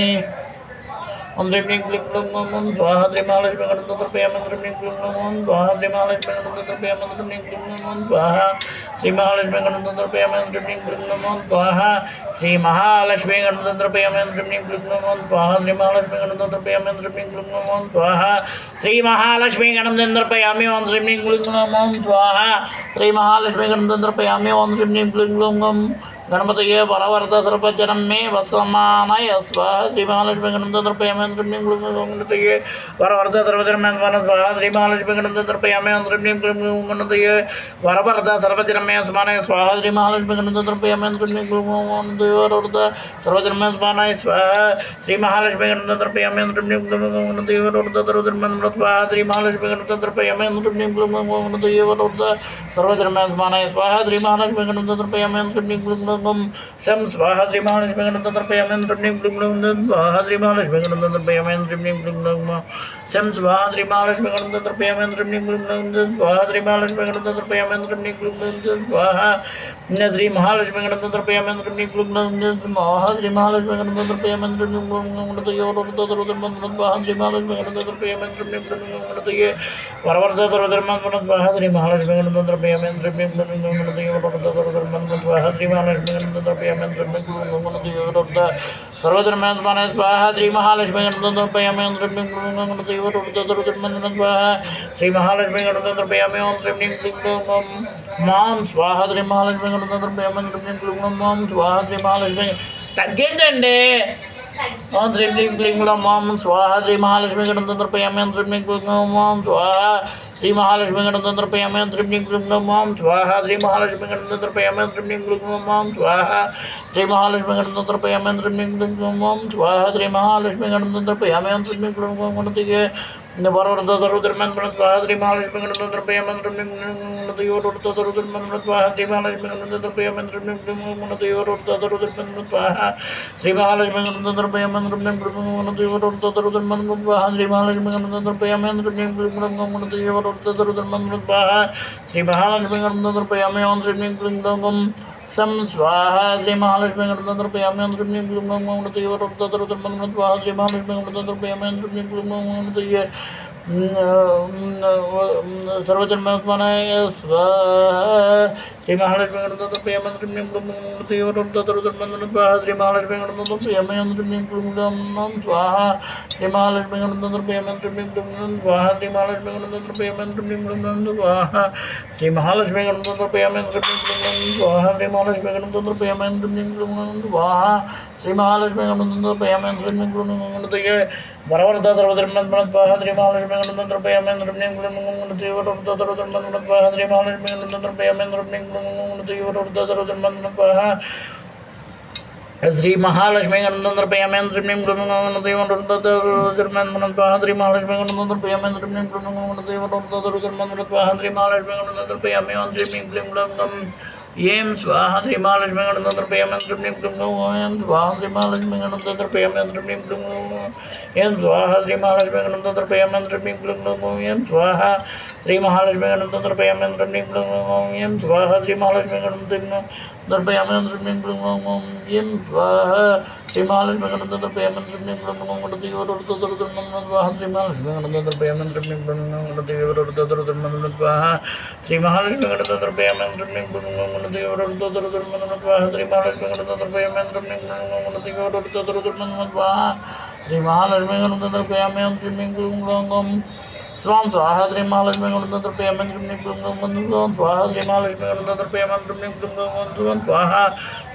ओम श्रीं क्लीं ग्लौं गं स्वाहा श्री महालक्ष्मी गणपति समर्पयामि ओम श्रीं क्लीं ग्लौं गं स्वाहा श्री महालक्ष्मी गणपति समर्पयामि ओम श्रीं क्लीं ग्लौं गं स्वाहा श्री महालक्ष्मी गणपति समर्पयामि ओम श्रीं क्लीं ग्लौं गं स्वाहा श्री महालक्ष्मी गणपति समर्पयामि ओम श्रीं क्लीं ग्लौं गं स्वाहा श्री महालक्ष्मी गणपति समर्पयामि ओम श्रीं क्लीं ग्लौं गं स्वाहा श्री महालक्ष्मी गणपति समर्पयामि ओम श्रीं क्लीं ग्लौं गं स्वाहा श्री महालक्ष्मी गणपति समर्पयामि ओम श्रीं क्लीं ग्लौं गं गणपतये वरवरद सर्वजनं मे वसमानय स्वाहा श्री महालक्ष्मी गणपति समर्पयामि ओम श्रीं क्लीं ग्लौं गणपतये वरवरद सर्वजनं मे स्वाहा श्री महालक्ष्मी गणपति समर्पयामि ओम श्रीं क्लीं ग्लौं गणपतये वरवरद सर्वजनं मे वसमानय स्वाहा श्री महालक्ष्मी गणपति समर्पयामि ओम श्रीं क्लीं ग्लौं गणपतये वरवरद सर्वजनं मे वसमानय स्वाहा श्री महालक्ष्मी गणपति समर्पयामि ओम श्रीं क्लीं ग्लौं गणपतये वरवरद सर्वजनं मे स्वाहा श्री महालक्ष्मी गणपति समर्पयामि ओम श्रीं क्लीं ग्लौं गणपतये वरवरद सर्वजनं मे वसमानय स्वाहा श्री महालक्ष्मी गणपति समर्पयामि ओम श्रीं क्लीं ग्लौं सम स्वाहा श्री महालक्ष्मी गणपति समर्पयामि ओम श्रीं क्लीं ग्लौं स्वाहा श्री महालक्ष्मी गणपति समर्पयामि ओम श्रीं क्लीं ग्लौं सम स्वाहा श्री महालक्ष्मी गणपति समर्पयामि ओम श्रीं क्लीं ग्लौं स्वाहा श्री महालक्ष्मी गणपति समर्पयामि ओम श्रीं क्लीं ग्लौं स्वाहा श्री महालक्ष्मी गणपति समर्पयामि ओम श्रीं क्लीं ग्लौं स्वाहा श्री महालक्ष्मी गणपति समर्पयामि ओम श्रीं क्लीं ग्लौं गणपतये वरवरद स्वाहा श्री महालक्ष्मी गणपति समर्पयामि ओम श्रीं क्लीं ग्लौं गणपतये वरवरद सर्वधर्मस्मरण स्वाहा श्री महालक्ष्मी गणपति समर्पयामि ओम श्रीं क्लीं ग्लौं गणपतये वरवरद सर्वधर्मस्मरण स्वाहा श्री महालक्ष्मी गणपति समर्पयामि ओम श्रीं क्लीं ग्लौं गणपतये वरवरद सर्वधर्मस्मरण स्वाहा श्री महालक्ष्मी गणपति समर्पयामि ओम श्रीं क्लीं ग्लौं गणपतये वरवरद सर्वधर्मस्मरण स्वाहा श्री महालक्ष्मी गणपति समर्पयामि ओम श्रीं क्लीं ग्लौं मां स्वाहा श्री महालक्ष्मी गणपति समर्पयामि ओम श्रीं क्लीं ग्लौं मां स्वाहा श्री महालक्ष्मी తగ్గించండి ओम श्रीं क्लीं क्लीं ग्लौं ओम स्वाहा श्री महालक्ष्मी गणपति समर्पयामि ओम श्रीं क्लीं ग्लौं ओम स्वाहा श्री महालक्ष्मी गणपति समर्पयामि ओम श्रीं क्लीं ग्लौं ओम स्वाहा श्री महालक्ष्मी गणपति समर्पयामि ओम श्रीं क्लीं ग्लौं ओम स्वाहा श्री महालक्ष्मी गणपति समर्पयामि ओम श्रीं क्लीं ग्लौं ओम स्वाहा श्री महालक्ष्मी गणपति समर्पयामि ओम श्रीं क्लीं ग्लौं गणपतये वरवरद सर्वधर्मस्मरण स्वाहा श्री महालक्ष्मी गणपति समर्पयामि ओम श्रीं क्लीं गणपतये वरवरद सर्वधर्मस्मरण स्वाहा श्री महालक्ष्मी गणपति समर्पयामि ओम श्रीं क्लीं गणपतये वरवरद सर्वधर्मस्मरण स्वाहा श्री महालक्ष्मी गणपति समर्पयामि ओम श्रीं क्लीं गणपतये वरवरद सर्वधर्मस्मरण स्वाहा श्री महालक्ष्मी गणपति समर्पयामि ओम श्रीं क्लीं गणपतये वरवरद सर्वधर्मस्मरण स्वाहा श्री महालक्ष्मी गणपति समर्पयामि ओम श्रीं क्लीं गणपतये सम स्वाहा श्री महालक्ष्मी गणपति समर्पयामि ओम श्रीं क्लीं गणपतये वरवरद सर्वधर्मस्मरण स्वाहा श्री महालक्ष्मी गणपति समर्पयामि ओम श्रीं क्लीं गणपतये सर्वजन्मात्मनाय स्वाहा श्री महालक्ष्मी गणपति समर्पयामि ओम श्रीं क्लीं गणपतये वरवरद सर्वधर्मस्मरण स्वाहा श्री महालक्ष्मी गणपति समर्पयामि ओम श्रीं क्लीं गणपतये स्वाहा श्री महालक्ष्मी गणपति समर्पयामि ओम श्रीं क्लीं स्वाहा श्री महालक्ष्मी गणपति समर्पयामि ओम श्रीं क्लीं स्वाहा श्री महालक्ष्मी गणपति समर्पयामि ओम श्रीं क्लीं स्वाहा श्री महालक्ष्मी गणपति समर्पयामि ओम श्रीं क्लीं स्वाहा श्री महालक्ष्मी गणपति समर्पयामि ओम श्रीं क्लीं गणपतये वरवरद सर्वधर्मस्मरण स्वाहा श्री महालक्ष्मी गणपति समर्पयामि ओम श्रीं क्लीं गणपतये वरवरद सर्वधर्मस्मरण स्वाहा श्री महालक्ष्मी गणपति समर्पयामि ओम श्रीं क्लीं गणपतये वरवरद सर्वधर्मस्मरण स्वाहा श्री महालक्ष्मी गणपति समर्पयामि ओम श्रीं क्लीं गणपतये वरवरद सर्वधर्मस्मरण स्वाहा श्री महालक्ष्मी गणपति समर्पयामि ओम श्रीं क्लीं गणपतये वरवरद सर्वधर्मस्मरण स्वाहा श्री महालक्ष्मी गणपति समर्पयामि ओम श्रीं क्लीं गणपतये यें स्वाहा श्री महालक्ष्मी गणपति समर्पयामि ओम श्रीं क्लीं यें स्वाहा श्री महालक्ष्मी गणपति समर्पयामि ओम श्रीं क्लीं यें स्वाहा श्री महालक्ष्मी गणपति समर्पयामि ओम श्रीं क्लीं यें स्वाहा श्री महालक्ष्मी गणपति समर्पयामि ओम श्रीं क्लीं यें स्वाहा श्री महालक्ष्मी गणपति समर्पयामि ओम श्रीं क्लीं यें स्वाहा श्री महालक्ष्मी गणपति समर्पयामि ओम श्रीं क्लीं गणपतये वरवरद सर्वधर्मस्मरण स्वाहा श्री महालक्ष्मी गणपति समर्पयामि ओम श्रीं क्लीं गणपतये वरवरद सर्वधर्मस्मरण स्वाहा श्री महालक्ष्मी गणपति समर्पयामि ओम श्रीं क्लीं गणपतये वरवरद सर्वधर्मस्मरण स्वाहा श्री महालक्ष्मी गणपति समर्पयामि ओम श्रीं क्लीं गणपतये वरवरद सर्वधर्मस्मरण स्वाहा श्री महालक्ष्मी गणपति समर्पयामि ओम श्रीं क्लीं स्वाम स्वाहा श्री महालक्ष्मी गणपति समर्पयामि ओम श्रीं क्लीं स्वाहा श्री महालक्ष्मी गणपति समर्पयामि ओम श्रीं क्लीं स्वाहा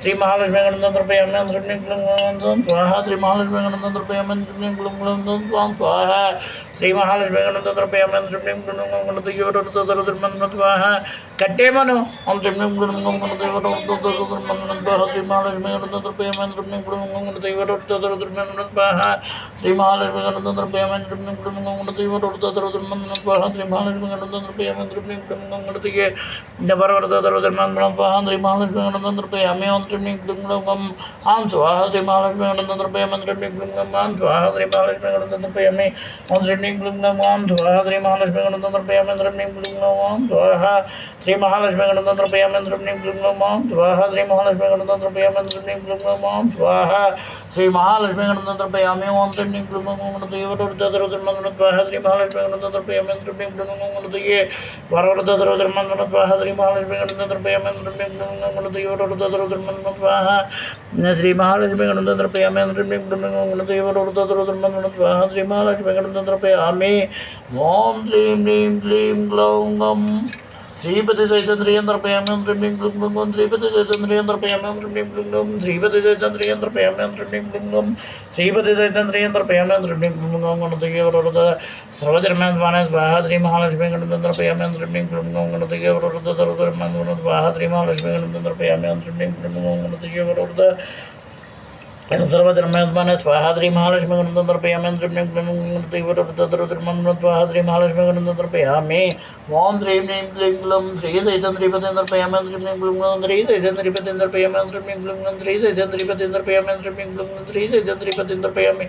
श्री महालक्ष्मी गणपति समर्पयामि ओम श्रीं क्लीं स्वाहा श्री महालक्ष्मी गणपति समर्पयामि ओम श्रीं क्लीं स्वाहा श्री महालक्ष्मी गणपयामि ओम श्रीं क्लीं ग्लौं गणपति स्वाहा कट्टेमनु ओम श्रीं क्लीं ग्लौं गणपति स्वाहा श्री महालक्ष्मी गणपयामि ओम श्रीं क्लीं ग्लौं गणपति स्वाहा श्री महालक्ष्मी गणपयामि ओम श्रीं क्लीं ग्लौं गणपति स्वाहा श्री महालक्ष्मी गणपयामि ओम श्रीं क्लीं ग्लौं गणपति स्वाहा श्री महालक्ष्मी गणपयामि ओम श्रीं क्लीं ग्लौं आं स्वाहा श्री महालक्ष्मी गणपयामि ओम श्रीं क्लीं ग्लौं आं स्वाहा श्री महालक्ष्मी गणपयामि ओम श्रीं क्लीं ग्लौं आं स्वाहा श्री महालक्ष्मी गणपयामि ओम श्रीं क्लीं ग्लौं आं स्वाहा श्री महालक्ष्मी गणपयामि ओम श्रीं क्लीं ग्लौं आं स्वाहा श्री महालक्ष्मी गणपयामि ओम श्रीं क्लीं ग्लौं आं स्वाहा श्री महालक्ष्मी गणपयामि ओम श्रीं क्लीं ग्लौं गणपति स्वाहा श्री महालक्ष्मी गणपयामि ओम श्रीं क्लीं ग्लौं गणपति स्वाहा श्री महालक्ष्मी गणपयामि ओम श्रीं क्लीं ग्लौं गणपति स्वाहा श्री महालक्ष्मी गणपयामि ओम श्रीं क्लीं ग्लौं गणपति स्वाहा श्री महालक्ष्मी गणपयामि ओम श्रीं क्लीं क्लीं ग्लौं श्रीपति सहितंद्रियंद्रपयामि ओम श्रीं क्लीं ग्लौं श्रीपति सहितंद्रियंद्रपयामि ओम श्रीं क्लीं ग्लौं श्रीपति सहितंद्रियंद्रपयामि ओम श्रीं क्लीं ग्लौं श्रीपति सहितंद्रियंद्रपयामि ओम श्रीं क्लीं ग्लौं गणपति सर्वधर्मात्मने स्वाहा श्री महालक्ष्मी गणपयामि ओम श्रीं क्लीं ग्लौं गणपति स्वाहा श्री महालक्ष्मी गणपयामि ओम श्रीं क्लीं ग्लौं गणपति सर्वधर्मात्मने स्वाहा श्री महालक्ष्मी गणपयामि ओम श्रीं क्लीं स्वाहा श्री महालक्ष्मी गणपयामि ओम श्रीं क्लीं ग्लौं श्री सहितंद्रिपतिंद्रपयामि ओम श्रीं क्लीं श्री सहितंद्रिपतिंद्रपयामि ओम श्रीं क्लीं श्री सहितंद्रिपतिंद्रपयामि ओम श्रीं क्लीं श्री सहितंद्रिपतिंद्रपयामि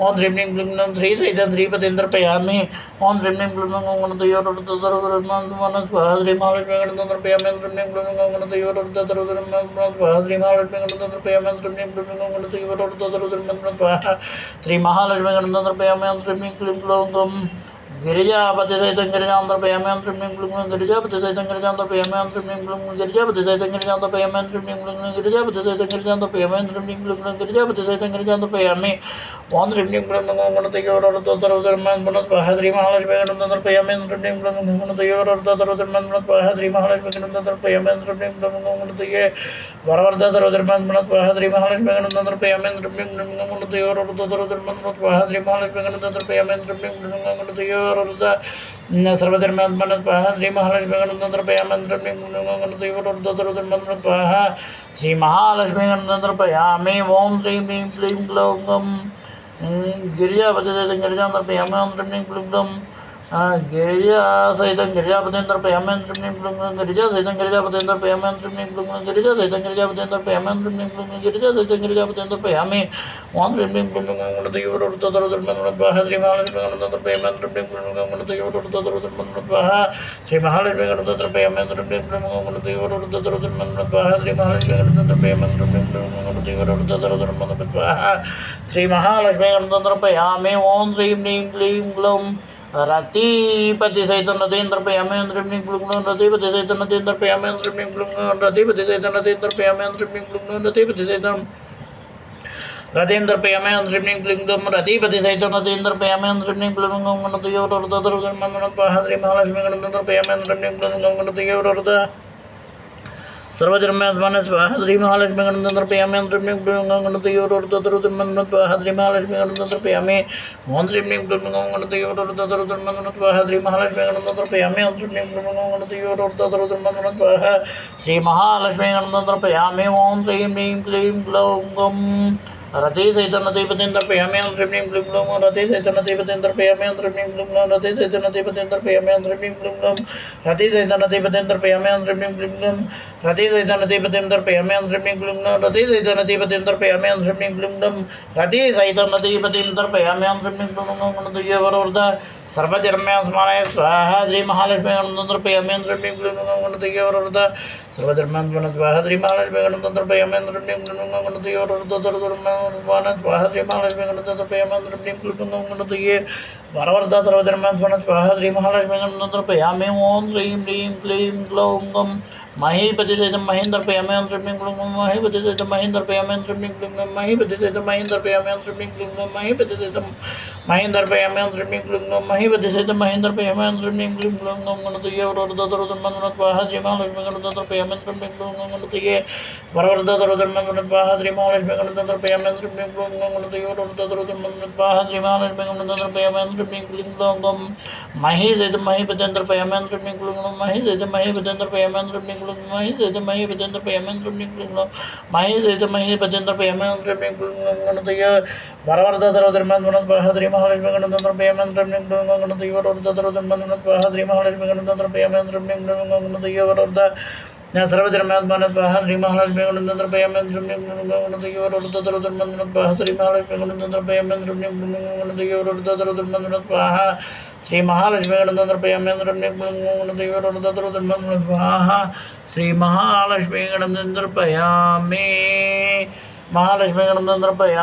ओम श्रीं क्लीं श्री सहितंद्रिपतिंद्रपयामि ओम श्रीं क्लीं गणपति स्वाहा श्री महालक्ष्मी गणपयामि ओम श्रीं क्लीं गणपति स्वाहा श्री महालक्ष्मी गणपयामि ओम श्रीं क्लीं गणपति स्वाहा श्री महालक्ष्मी गणपयामि ओम श्रीं क्लीं ग्लौं गिरिजापति सहितं गिरिजांद्रपयामि ओम श्रीं क्लीं गिरिजापति सहितं गिरिजांद्रपयामि ओम श्रीं क्लीं गिरिजापति सहितं गिरिजांद्रपयामि ओम श्रीं क्लीं गिरिजापति सहितं गिरिजांद्रपयामि ओम श्रीं क्लीं गिरिजापति सहितं गिरिजांद्रपयामि ओम श्रीं क्लीं गणपति स्वाहा श्री महालक्ष्मी गणपयामि ओम श्रीं क्लीं गणपति स्वाहा श्री महालक्ष्मी गणपयामि ओम श्रीं क्लीं गणपति वरवर्ध सर्वधर्मात्मने स्वाहा श्री महालक्ष्मी गणपयामि ओम श्रीं क्लीं गणपति स्वाहा श्री महालक्ष्मी गणपयामि ओम श्रीं क्लीं गणपति सर्वधर्मात्मने स्वाहा श्री महालक्ष्मी गणपयामि ओम श्रीं क्लीं गणपति स्वाहा श्री महालक्ष्मी गणपयामि ओम श्रीं क्लीं ग्लौं गिरिजापति सहितं गिरिजांद्रपयामि ओम श्रीं क्लीं ग्लौं गिरिजा सहितं गिरिजापतिंद्रपयामि ओम श्रीं क्लीं गिरिजा सहितं गिरिजापतिंद्रपयामि ओम श्रीं क्लीं गिरिजा सहितं गिरिजापतिंद्रपयामि ओम श्रीं क्लीं गिरिजा सहितं गिरिजापतिंद्रपयामि ओम श्रीं क्लीं गणपति स्वाहा श्री महालक्ष्मी गणपयामि ओम श्रीं क्लीं गणपति स्वाहा श्री महालक्ष्मी गणपयामि ओम श्रीं क्लीं गणपति स्वाहा श्री महालक्ष्मी गणपयामि ओम श्रीं क्लीं गणपति स्वाहा श्री महालक्ष्मी गणपयामि ओम श्रीं क्लीं ग्लौं रतिपति सहितं रतीन्द्रपयामि ओम श्रीं क्लीं ग्लौं रतिपति सहितं रतीन्द्रपयामि ओम श्रीं क्लीं रतिपति सहितं रतीन्द्रपयामि ओम श्रीं क्लीं रतिपति सहितं रतीन्द्रपयामि ओम श्रीं क्लीं ग्लौं रतिपति सहितं रतीन्द्रपयामि ओम श्रीं क्लीं गणपति स्वाहा श्री महालक्ष्मी गणपयामि ओम श्रीं क्लीं गणपति सर्वधर्मात्मने स्वाहा श्री महालक्ष्मी गणपयामि ओम श्रीं क्लीं गणपति स्वाहा श्री महालक्ष्मी गणपयामि ओम श्रीं क्लीं गणपति स्वाहा श्री महालक्ष्मी गणपयामि ओम श्रीं क्लीं गणपति स्वाहा श्री महालक्ष्मी गणपयामि ओम श्रीं क्लीं ग्लौं रति सहितं रतिपतिंद्रपयामि ओम श्रीं क्लीं ग्लौं रति सहितं रतिपतिंद्रपयामि ओम श्रीं क्लीं रति सहितं रतिपतिंद्रपयामि ओम श्रीं क्लीं रति सहितं रतिपतिंद्रपयामि ओम श्रीं क्लीं रति सहितं रतिपतिंद्रपयामि ओम श्रीं क्लीं रति सहितं रतिपतिंद्रपयामि ओम श्रीं क्लीं रति सहितं रतिपतिंद्रपयामि ओम श्रीं क्लीं गणपति वरवर्ध सर्वधर्मात्मने स्वाहा श्री महालक्ष्मी गणपयामि ओम श्रीं क्लीं गणपति वरवर्ध सर्वधर्मात्मने स्वाहा श्री महालक्ष्मी गणपयामि ओम श्रीं क्लीं गणपति वरवर्ध स्वाहा श्री महालक्ष्मी गणपयामि ओम श्रीं क्लीं गणपति वरवर्ध सर्वधर्मात्मने स्वाहा श्री महालक्ष्मी गणपयामि ओम श्रीं क्लीं ग्लौं महीपति सहितं महेन्द्रपयामि ओम श्रीं क्लीं महीपति सहितं महेन्द्रपयामि ओम श्रीं क्लीं महीपति सहितं महेन्द्रपयामि ओम श्रीं क्लीं महीपति सहितं महेंद्रपयामि ओम श्रीं क्लीं ग्लौं महीपति सहित महेंद्रपयामि ओम श्रीं क्लीं ग्लौं गणपतये वरवरदधरोधर्मन्मनः स्वाहा श्री महालक्ष्मी गणपतये श्रीं क्लीं ग्लौं गणपतये वरवरदधरोधर्मन्मनः स्वाहा श्री महालक्ष्मी गणपतये श्रीं क्लीं ग्लौं गणपतये वरवरदधरोधर्मन्मनः स्वाहा श्री महालक्ष्मी गणपतये श्रीं क्लीं ग्लौं मही सहित महीपतेन्द्रपयामि श्रीं क्लीं ग्लौं मही सहित महीपतेन्द्रपयामि श्रीं क्लीं ग्लौं मही सहित महीपतेन्द्रपयामि श्रीं क्लीं ग्लौं मही सहित महीपतेन्द्रपयामि श्रीं क्लीं ग्लौं गणपतये वरवरदधरोधर्मन्मनः स्वाहा श्री महालक्ष्मी गणपतये श्रीं क्लीं ग्लौं गणपतये वरवरदधरोधर्मन्मनः स्वाहा श्री महालक्ष्मी गणपतये श्रीं क्लीं ग्लौं गणपतये वरवरद सर्वधर्मात्मनः स्वाहा श्री महालक्ष्मी गणपतये श्रीं क्लीं ग्लौं गणपतये वरवरदधरोधर्मन्मनः स्वाहा श्री महालक्ष्मी गणपतये श्रीं क्लीं ग्लौं गणपतये वरवरदधरोधर्मन्मनः स्वाहा श्री महालक्ष्मी गणपतये श्रीं क्लीं ग्लौं गणपतये वरवरदधरोधर्मन्मनः स्वाहा श्री महालक्ष्मी गणपतये महालक्ष्मी गणपतये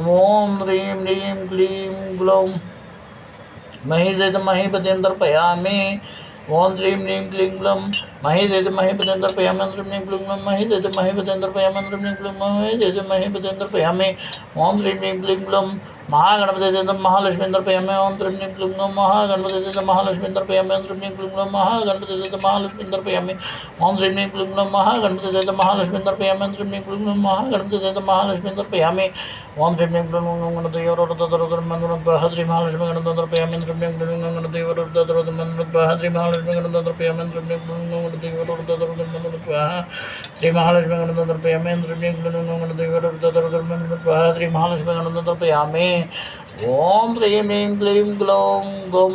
ओम ह्रीं ह्रीं क्लीं ग्लौं मही सहित महीपतेन्द्रपयामि ओम श्रीं ह्रीं क्लीं ग्लौं मही सहित महीपतेन्द्रपयामि श्रीं क्लीं ग्लौं मही सहित महीपतेन्द्रपयामि श्रीं क्लीं मही सहित महीपतेन्द्रपयामि ओम श्रीं ह्रीं क्लीं ग्लौं महागणपति सहित महालक्ष्मीन्द्रपयामि ओम श्रीं ह्रीं क्लीं ग्लौं महागणपति सहित महालक्ष्मीन्द्रपयामि श्रीं क्लीं ग्लौं महागणपति सहित महालक्ष्मीन्द्रपयामि ओम श्रीं ह्रीं क्लीं ग्लौं महागणपति सहित महालक्ष्मीन्द्रपयामि श्रीं क्लीं ग्लौं महागणपति सहित महालक्ष्मीन्द्रपयामि ओम श्रीं क्लीं ग्लौं गणपतये वरवरदधरोधर्मन्मनः स्वाहा श्री महालक्ष्मी गणपतये श्रीं क्लीं ग्लौं गणपतये वरवरदधरोधर्मन्मनः स्वाहा श्री महालक्ष्मी गणपतये श्रीं क्लीं ग्लौं गणपतये वरवरदधरोधर्मन्मनः स्वाहा श्री महालक्ष्मी गणपतये श्रीं क्लीं ग्लौं गणपतये वरवरदधरोधर्मन्मनः स्वाहा श्री महालक्ष्मी गणपतये ओम ह्रीं ह्रीं क्लीं ग्लौं गौं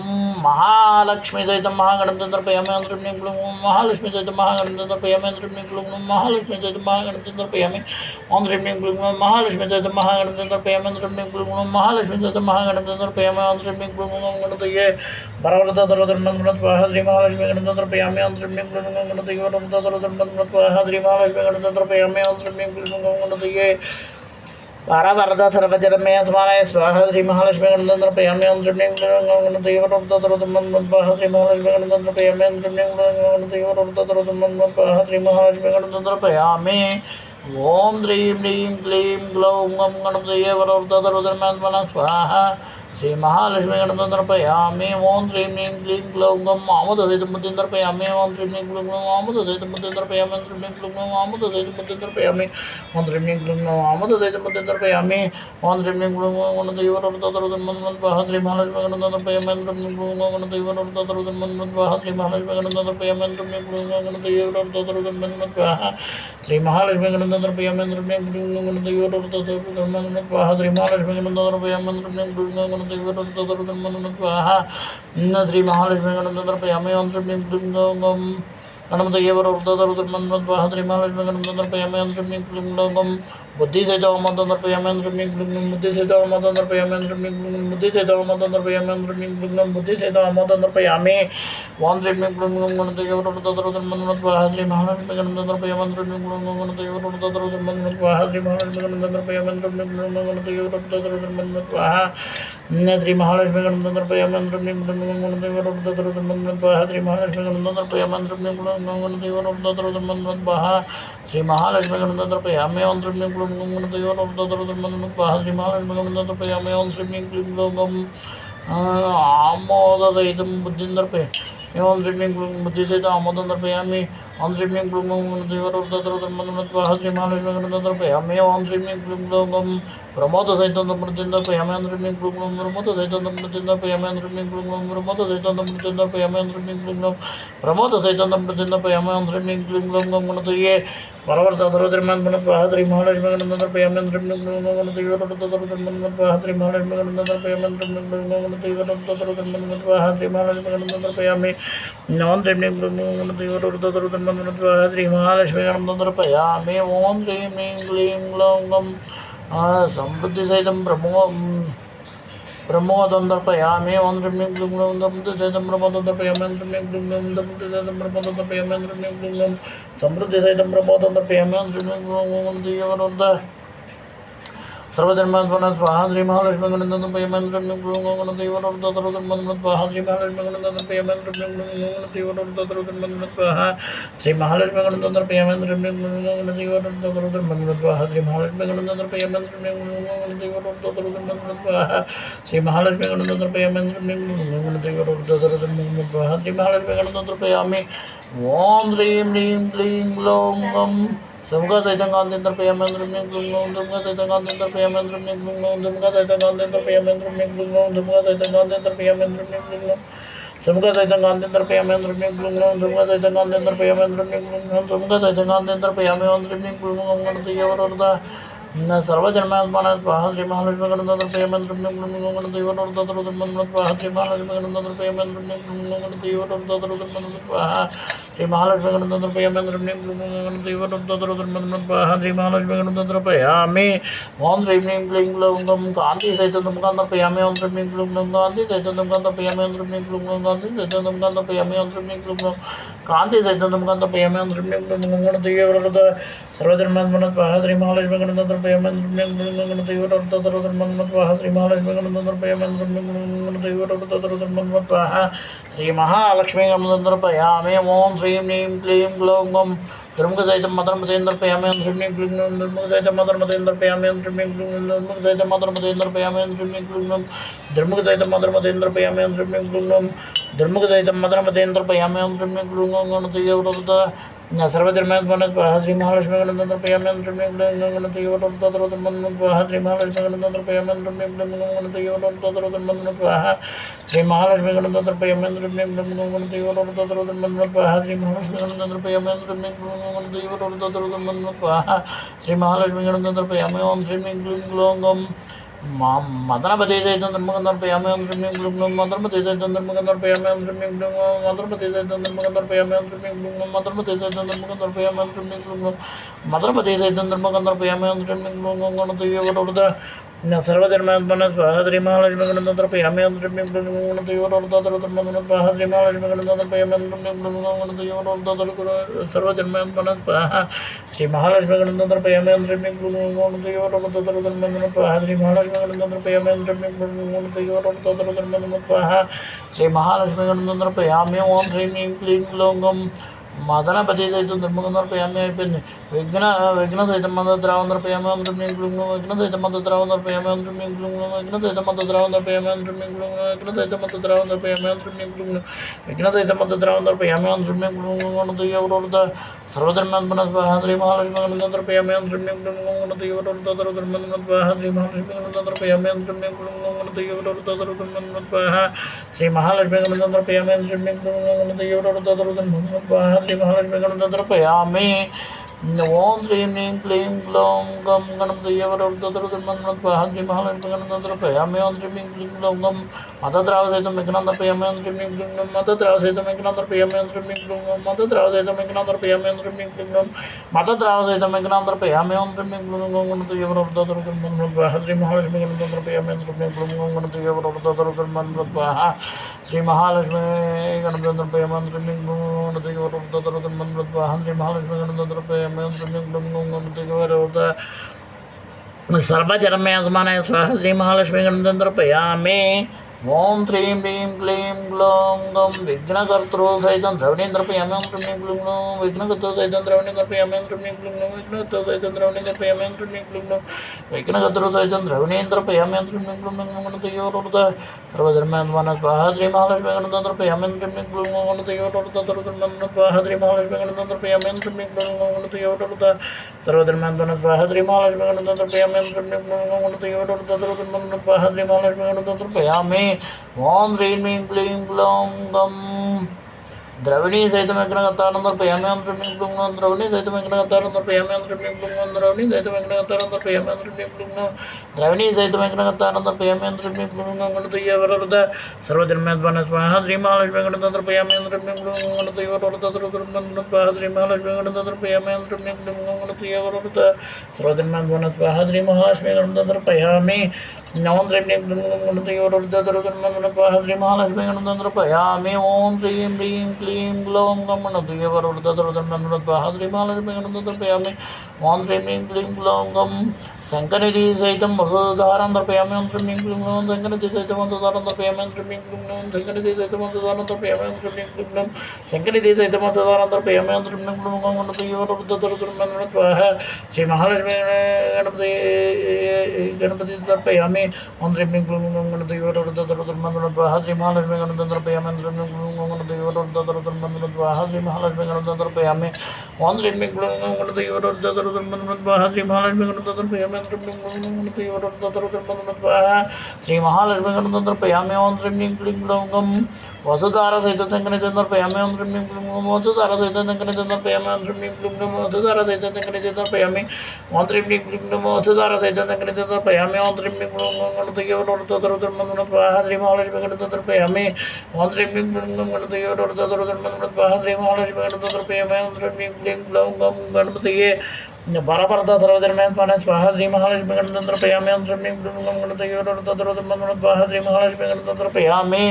महालक्ष्मी सहित महागणपतये श्रीं क्लीं ग्लौं महालक्ष्मी सहित महागणपतये श्रीं क्लीं ग्लौं महालक्ष्मी सहित महागणपतये ओम ह्रीं ह्रीं क्लीं ग्लौं महालक्ष्मी सहित महागणपतये श्रीं क्लीं ग्लौं महालक्ष्मी सहित महागणपतये ओम श्रीं क्लीं ग्लौं गणपतये वरवरदधरोधर्मन्मनः स्वाहा श्री महालक्ष्मी गणपतये श्रीं क्लीं ग्लौं गणपतये वरवरदधरोधर्मन्मनः स्वाहा श्री महालक्ष्मी गणपतये श्रीं क्लीं ग्लौं गणपतये वरवरद सर्वजनमय स्वाहाय स्वाहा श्री महालक्ष्मी गणपतये श्रीं क्लीं गणपतये वरवरदधरोधर्मन्मनः स्वाहा श्री महालक्ष्मी गणपतये श्रीं क्लीं ग्लौं गणपतये वरवरदधरोधर्मन्मनः स्वाहा श्री महालक्ष्मी गणपतये ओम ह्रीं ह्रीं क्लीं ग्लौं गणपतये वरवरदधरोधर्मन्मनः स्वाहा श्री महालक्ष्मी गणपतये ओम श्रीं ह्रीं क्लीं ग्लौं आमोदसहित मुद्रेन्द्रपयामि ओम श्रीं ह्रीं क्लीं ग्लौं आमोदसहित मुद्रेन्द्रपयामि श्रीं क्लीं ग्लौं आमोदसहित मुद्रेन्द्रपयामि ओम श्रीं ह्रीं क्लीं ग्लौं आमोदसहित मुद्रेन्द्रपयामि ओम श्रीं ह्रीं क्लीं गणपतये वरवरदधरोधर्मन्मनः स्वाहा श्री महालक्ष्मी गणपतये श्रीं क्लीं ग्लौं गणपतये वरवरदधरोधर्मन्मनः स्वाहा श्री महालक्ष्मी गणपतये श्रीं क्लीं ग्लौं गणपतये वरवरदधरोधर्मन्मनः स्वाहा श्री महालक्ष्मी गणपतये श्रीं क्लीं ग्लौं गणपतये वरवरदधरोधर्मन्मनः स्वाहा श्री महालक्ष्मी गणपतये श्रीं क्लीं ग्लौं गणपतये वरवरदधरोधर्मन्मनः स्वाहा श्री महालक्ष्मी गणपतये ओम श्रीं क्लीं ग्लौं गणपतये वरवरदधरोधर्मन्मनः स्वाहा श्री महालक्ष्मी गणपतये श्रीं क्लीं ग्लौं बुद्धि सहित ओमतन्द्रपयामि श्रीं क्लीं ग्लौं बुद्धि सहित ओमतन्द्रपयामि श्रीं क्लीं बुद्धि सहित ओमतन्द्रपयामि श्रीं क्लीं ग्लौं बुद्धि सहित ओमतन्द्रपयामि ओम श्रीं क्लीं ग्लौं गणपतये वरवरदधरोधर्मन्मनः स्वाहा श्री महालक्ष्मी गणपतये श्रीं क्लीं गणपतये वरवरदधरोधर्मन्मनः स्वाहा श्री महालक्ष्मी गणपतये श्रीं क्लीं गणपतये वरवरदधरोधर्मन्मनः स्वाहा श्री महालक्ष्मी गणपतये श्रीं क्लीं गणपतये वरवरदधरोधर्मन्मनः स्वाहा श्री महालक्ष्मी गणपतये श्रीं क्लीं गणपतये वरवरदधरोधर्मन्मनः स्वाहा श्री महालक्ष्मी गणपतये श्रीं क्लीं गणपतये वरवरदधरोधर्मन्मनः स्वाहा श्री महालक्ष्मी गणपतये श्रीं क्लीं गणपतये आमोदसहित बुद्धिन्द्रपयामि ओम श्रीं क्लीं बुद्धिसहित आमोदन्द्रपयामि ओम श्रीं क्लीं गणपतये वरवरदधरोधर्मन्मनः स्वाहा श्री महालक्ष्मी गणपतये ओम श्रीं क्लीं गणपतये प्रमोद सहित मृत्युंजयपयामि श्रीं क्लीं ग्लौं प्रमोद सहित मृत्युंजयपयामि श्रीं क्लीं ग्लौं प्रमोद सहित मृत्युंजयपयामि श्रीं क्लीं ग्लौं प्रमोद सहित मृत्युंजयपयामि श्रीं क्लीं ग्लौं गणपतये वरवरदधरोधर्मन्मनः स्वाहा श्री महालक्ष्मी गणपतये श्रीं क्लीं गणपतये वरवरदधरोधर्मन्मनः स्वाहा श्री महालक्ष्मी गणपतये श्रीं क्लीं गणपतये वरवरदधरोधर्मन्मनः स्वाहा श्री महालक्ष्मी गणपतये ओम श्रीं क्लीं गणपतये वरवरदधरोधर्मन्मनः स्वाहा श्री महालक्ष्मी गणपतये ओम श्रीं ह्रीं क्लीं ग्लौं समृद्धि सहित प्रमोदन्द्रपयामि ओम श्रीं क्लीं ग्लौं समृद्धि सहित प्रमोदन्द्रपयामि श्रीं क्लीं ग्लौं समृद्धि सहित प्रमोदन्द्रपयामि श्रीं क्लीं ग्लौं समृद्धि सहित प्रमोदन्द्रपयामि श्रीं क्लीं ग्लौं सर्वधर्मात्मना स्वाहा श्री महालक्ष्मी गणनाथ प्रियमेंद्र गण देवता स्वाहा श्री महालक्ष्मी गणनाथ प्रियमेंद्र गण स्वाहा श्री महालक्ष्मी गणनाथ प्रियमेंद्र गण देवता स्वाहा श्री महालक्ष्मी गणनाथ प्रियमेंद्र गण स्वाहा श्री महालक्ष्मी गणनाथ प्रियमेंद्र गण देवता स्वाहा श्री महालक्ष्मी गणनाथ प्रियामि ओम ह्रीं ह्रीं क्लीं ग्लौं गं Semoga saya dengan tinta piamen rumning glung semoga saya dengan tinta piamen rumning glung semoga saya dengan tinta piamen rumning glung semoga saya dengan tinta piamen rumning glung semoga saya dengan tinta piamen rumning glung semoga saya dengan tinta piamen rumning glung semoga saya dengan tinta piamen rumning glung ngerti ya warda सर्वजन्मात्मना स्वाहा श्री महालक्ष्मी गणनाथ प्रियमेंद्र गणदेव स्वाहा श्री महालक्ष्मी गणनाथ प्रियमेंद्र स्वाहा श्री महालक्ष्मी गणनाथ प्रियमेंद्र गणदेव स्वाहा श्री महालक्ष्मी गणनाथ प्रियामि ओम श्रीं ह्रीं क्लीं ग्लौं गं कांति सहित मुखांतर प्रियामि ओम श्रीं ह्रीं क्लीं ग्लौं कांति सहित मुखांतर प्रियामि ओम श्रीं ह्रीं क्लीं ग्लौं कांति सहित मुखांतर प्रियामि ओम श्रीं ह्रीं क्लीं ग्लौं कांति सहित मुखांतर प्रियामि ओम श्रीं ह्रीं क्लीं ग्लौं गणदेव सर्वधर्मात्मना स्वाहा श्री महालक्ष्मी गणनाथ प्रियमेंद्र गणदेव स्वाहा श्री महालक्ष्मी गणनाथ प्रियमेंद्र गणदेव स्वाहा श्री महालक्ष्मी गणनाथ प्रियामि ओम श्रीं ह्रीं क्लीं ग्लौं गं धर्मक सहित मदर मतेंद्र प्रियामि ओम श्रीं ह्रीं क्लीं ग्लौं धर्मक सहित मदर मतेंद्र प्रियामि ओम श्रीं ह्रीं क्लीं ग्लौं धर्मक सहित मदर मतेंद्र प्रियामि ओम श्रीं ह्रीं क्लीं ग्लौं धर्मक सहित मदर मतेंद्र प्रियामि ओम श्रीं ह्रीं क्लीं ग्लौं धर्मक सहित मदर मतेंद्र प्रियामि ओम श्रीं ह्रीं क्लीं ग्लौं गणदेव सर्वधर्मात्मना स्वाहा श्री महालक्ष्मी गणनाथ प्रियमेंद्र स्वाहा श्री महालक्ष्मी गणनाथ प्रियमेंद्र स्वाहा श्री महालक्ष्मी गणनाथ प्रियमेंद्र स्वाहा श्री महालक्ष्मी गणनाथ प्रियमेंद्र स्वाहा श्री महालक्ष्मी गणनाथ प्रियामि ओम श्रीं क्लीं ग्लौं गं मदनपति धर्मगंधर प्रियामि ओम श्रीं क्लीं ग्लौं मदनपति धर्मगंधर प्रियामि ओम श्रीं क्लीं ग्लौं मदनपति धर्मगंधर प्रियामि ओम श्रीं क्लीं ग्लौं मदनपति धर्मगंधर प्रियामि ओम श्रीं क्लीं ग्लौं मदनपति धर्मगंधर प्रियामि ओम श्रीं क्लीं ग्लौं गणदेव सर्वधर्मात्मना स्वाहा श्री महालक्ष्मी गणनाथ प्रियामि ओम श्रीं क्लीं ग्लौं स्वाहा श्री महालक्ष्मी गणनाथ प्रियामि ओम गणदेव सर्वधर्मात्मना स्वाहा श्री महालक्ष्मी गणनाथ प्रियामि ओम श्रीं क्लीं ग्लौं स्वाहा श्री महालक्ष्मी गणनाथ प्रियामि ओम श्रीं क्लीं स्वाहा श्री महालक्ष्मी गणनाथ प्रियामि ओम श्रीं क्लीं ग्लौं मदनपति सहित धर्मगंधर प्रियामि विघ्न सहित मदद्रावंधर प्रियामि ओम श्रीं क्लीं ग्लौं विघ्न सहित मदद्रावंधर प्रियामि ओम श्रीं क्लीं ग्लौं विघ्न सहित मदद्रावंधर प्रियामि ओम श्रीं क्लीं ग्लौं विघ्न सहित मदद्रावंधर प्रियामि ओम श्रीं क्लीं ग्लौं विघ्न सहित मदद्रावंधर प्रियामि ओम श्रीं क्लीं गणदेव सर्वधर्मात्मना स्वाहा श्री महालक्ष्मी गणनाथ प्रियामि ओम श्रीं क्लीं गणदेव स्वाहा श्री महालक्ष्मी गणनाथ प्रियामि ओम श्रीं क्लीं गणदेव स्वाहा श्री महालक्ष्मी गणनाथ प्रियामि ओम श्रीं क्लीं गणदेव स्वाहा श्री महालक्ष्मी गणनाथ प्रियामि ओम श्रीं ह्रीं क्लीं ग्लौं गं गणदेव स्वाहा श्री महालक्ष्मी गणनाथ प्रियामि ओम श्रीं क्लीं ग्लौं गं मदद्राव सहित मेघनाथ प्रियामि ओम श्रीं क्लीं ग्लौं मदद्राव सहित मेघनाथ प्रियामि ओम श्रीं क्लीं ग्लौं मदद्राव सहित मेघनाथ प्रियामि ओम श्रीं क्लीं ग्लौं मदद्राव सहित मेघनाथ प्रियामि ओम श्रीं क्लीं ग्लौं गणदेव स्वाहा श्री महालक्ष्मी गणनाथ प्रियामि ओम श्रीं क्लीं ग्लौं गणदेव स्वाहा श्री महालक्ष्मी गणनाथ प्रियामि ओम श्रीं क्लीं ग्लौं गणदेव स्वाहा श्री महालक्ष्मी गणनाथ प्रियामि ओम श्रीं क्लीं ग्लौं गणदेव सर्वजन्मात्मना स्वाहा श्री महालक्ष्मी गणनाथ प्रियामि ओम श्रीं ह्रीं क्लीं ग्लौं गं विघ्नकर्तृ सहित द्रवणेन्द्र प्रियामि ओम श्रीं क्लीं ग्लौं विघ्नकर्तृ सहित द्रवणेन्द्र प्रियामि ओम श्रीं क्लीं ग्लौं विघ्नकर्तृ सहित द्रवणेन्द्र प्रियामि ओम श्रीं क्लीं ग्लौं विघ्नकर्तृ सहित द्रवणेन्द्र प्रियामि ओम श्रीं क्लीं गणदेव सर्वधर्मात्मना स्वाहा श्री महालक्ष्मी गणनाथ प्रियामि ओम श्रीं क्लीं गणदेव स्वाहा श्री महालक्ष्मी गणनाथ प्रियामि ओम श्रीं क्लीं गणदेव सर्वधर्मात्मना स्वाहा श्री महालक्ष्मी गणनाथ प्रियामि ओम श्रीं क्लीं गणदेव स्वाहा श्री महालक्ष्मी गणनाथ प्रियामि ओम ह्रीं ह्रीं क्लीं ग्लौं गं द्रविणी सहित मेघनाथानंद प्रियामि ओम श्रीं क्लीं ग्लौं द्रविणी सहित मेघनाथानंद प्रियामि ओम श्रीं क्लीं ग्लौं द्रविणी सहित मेघनाथानंद प्रियामि ओम श्रीं क्लीं ग्लौं द्रविणी सहित मेघनाथानंद प्रियामि ओम श्रीं क्लीं ग्लौं गणदेव सर्वधर्मात्मना स्वाहा श्री महालक्ष्मी गणनाथ प्रियामि ओम श्रीं क्लीं गणदेव स्वाहा श्री महालक्ष्मी गणनाथ प्रियामि ओम श्रीं क्लीं गणदेव सर्वधर्मात्मना स्वाहा श्री महालक्ष्मी गणनाथ प्रियामि ओम श्रीं ह्रीं क्लीं गणपतियोरुद्रतरुद्रमन्मनत्वाः श्रीमहालक्ष्मी गणतन्त्रपयामि ओम श्रीं ह्रीं क्लीं ग्लौं गणपतियोरुद्रतरुद्रमन्मनत्वाः श्रीमहालक्ष्मी गणतन्त्रपयामि ओम श्रीं ह्रीं क्लीं ग्लौं गं शङ्करनिधि सहितं वसुधारं तर्पयामि ओम श्रीं ह्रीं क्लीं ग्लौं शङ्करनिधि सहितं वसुधारं तर्पयामि ओम श्रीं ह्रीं क्लीं ग्लौं शङ्करनिधि सहितं वसुधारं तर्पयामि ओम श्रीं ह्रीं क्लीं ग्लौं शङ्करनिधि सहितं वसुधारं तर्पयामि ओम श्रीं ह्रीं क्लीं ग्लौं गणपतियोरुद्रतरुद्रमन्मनत्वाः श्रीमहालक्ष्मी गणपति तर्पयामि ओम श्रीं ह्रीं क्लीं ग्लौं गणपतियोरुद्रतरुद्रमन्मनत्वाः श्रीमहालक्ष्मी गणपति तर्पयामि ओम श्रीं ह्रीं क्लीं ग्लौं गणपतियोरुद्रतरुद्रमन्मनत्वाः श्रीमहालक्ष्मी गणपति तर्पयामि ओम श्रीं ह्रीं क्लीं ग्लौं गणपतियोरुद्रतरुद्रमन्मनत्वाः श्रीमहालक्ष्मी गणपति तर्पयामि ओम श्रीं ह्रीं क्लीं ग्लौं गणपतियोरुद्रतरुद्रमन्मनत्वाः श्रीमहालक्ष्मी गणपति तर्पयामि ओम श्रीं ह्रीं क्लीं ग्लौं गं वसुधारा सहित शङ्करनिधि तर्पयामि ओम श्रीं ह्रीं क्लीं ग्लौं वसुधारा सहित शङ्करनिधि तर्पयामि ओम श्रीं ह्रीं क्लीं ग्लौं वसुधारा सहित शङ्करनिधि तर्पयामि ओम श्रीं ह्रीं क्लीं ग्लौं वसुधारा सहित शङ्करनिधि तर्पयामि ओम श्रीं ह्रीं क्लीं ग्लौं गणपतियोरुद्रतरुद्रमन्मनत्वाः श्रीमहालक्ष्मी गणपति तर्पयामि ओम श्रीं ह्रीं क्लीं ग्लौं गणपतियोरुद्रतरुद्रमन्मनत्वाः श्रीमहालक्ष्मी गणपति तर्पयामि ओम श्रीं ह्रीं क्लीं ग्लौं गं गणपतये बरपरता सर्वधर्मेत्मने स्वाहा श्रीमहालक्ष्मी गणपति तर्पयामि ओम श्रीं ह्रीं क्लीं ग्लौं गणपतियोरुद्रतरुद्रमन्मनत्वाः श्रीमहालक्ष्मी गणपति तर्पयामि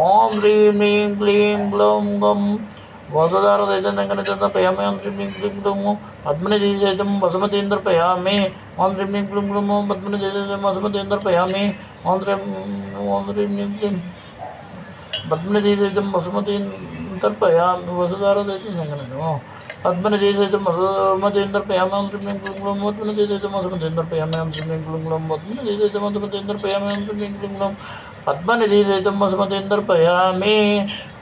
ओम श्रीं ह्रीं क्लीं ग्लौं गं वसुधारा सहितं शङ्करनिधि तर्पयामि ओम श्रीं ह्रीं क्लीं ग्लौं पद्मनिधि सहितं वसुमतीं तर्पयामि ओम श्रीं ह्रीं क्लीं ग्लौं पद्मनिधि सहितं वसुमतीं तर्पयामि ओम श्रीं ह्रीं क्लीं पद्मनिधि सहितं वसुमतीं तर्पयामि वसुधारा सहितं शङ्करनिधि पद्मनिधि सहितं वसुमतीं तर्पयामि ओम श्रीं क्लीं ग्लौं पद्मनिधि सहितं वसुमतीं तर्पयामि ओम श्रीं क्लीं ग्लौं पद्मनिधि सहितं वसुमतीं तर्पयामि ओम श्रीं क्लीं ग्लौं पद्मनिधि सहितं वसुमतीं तर्पयामि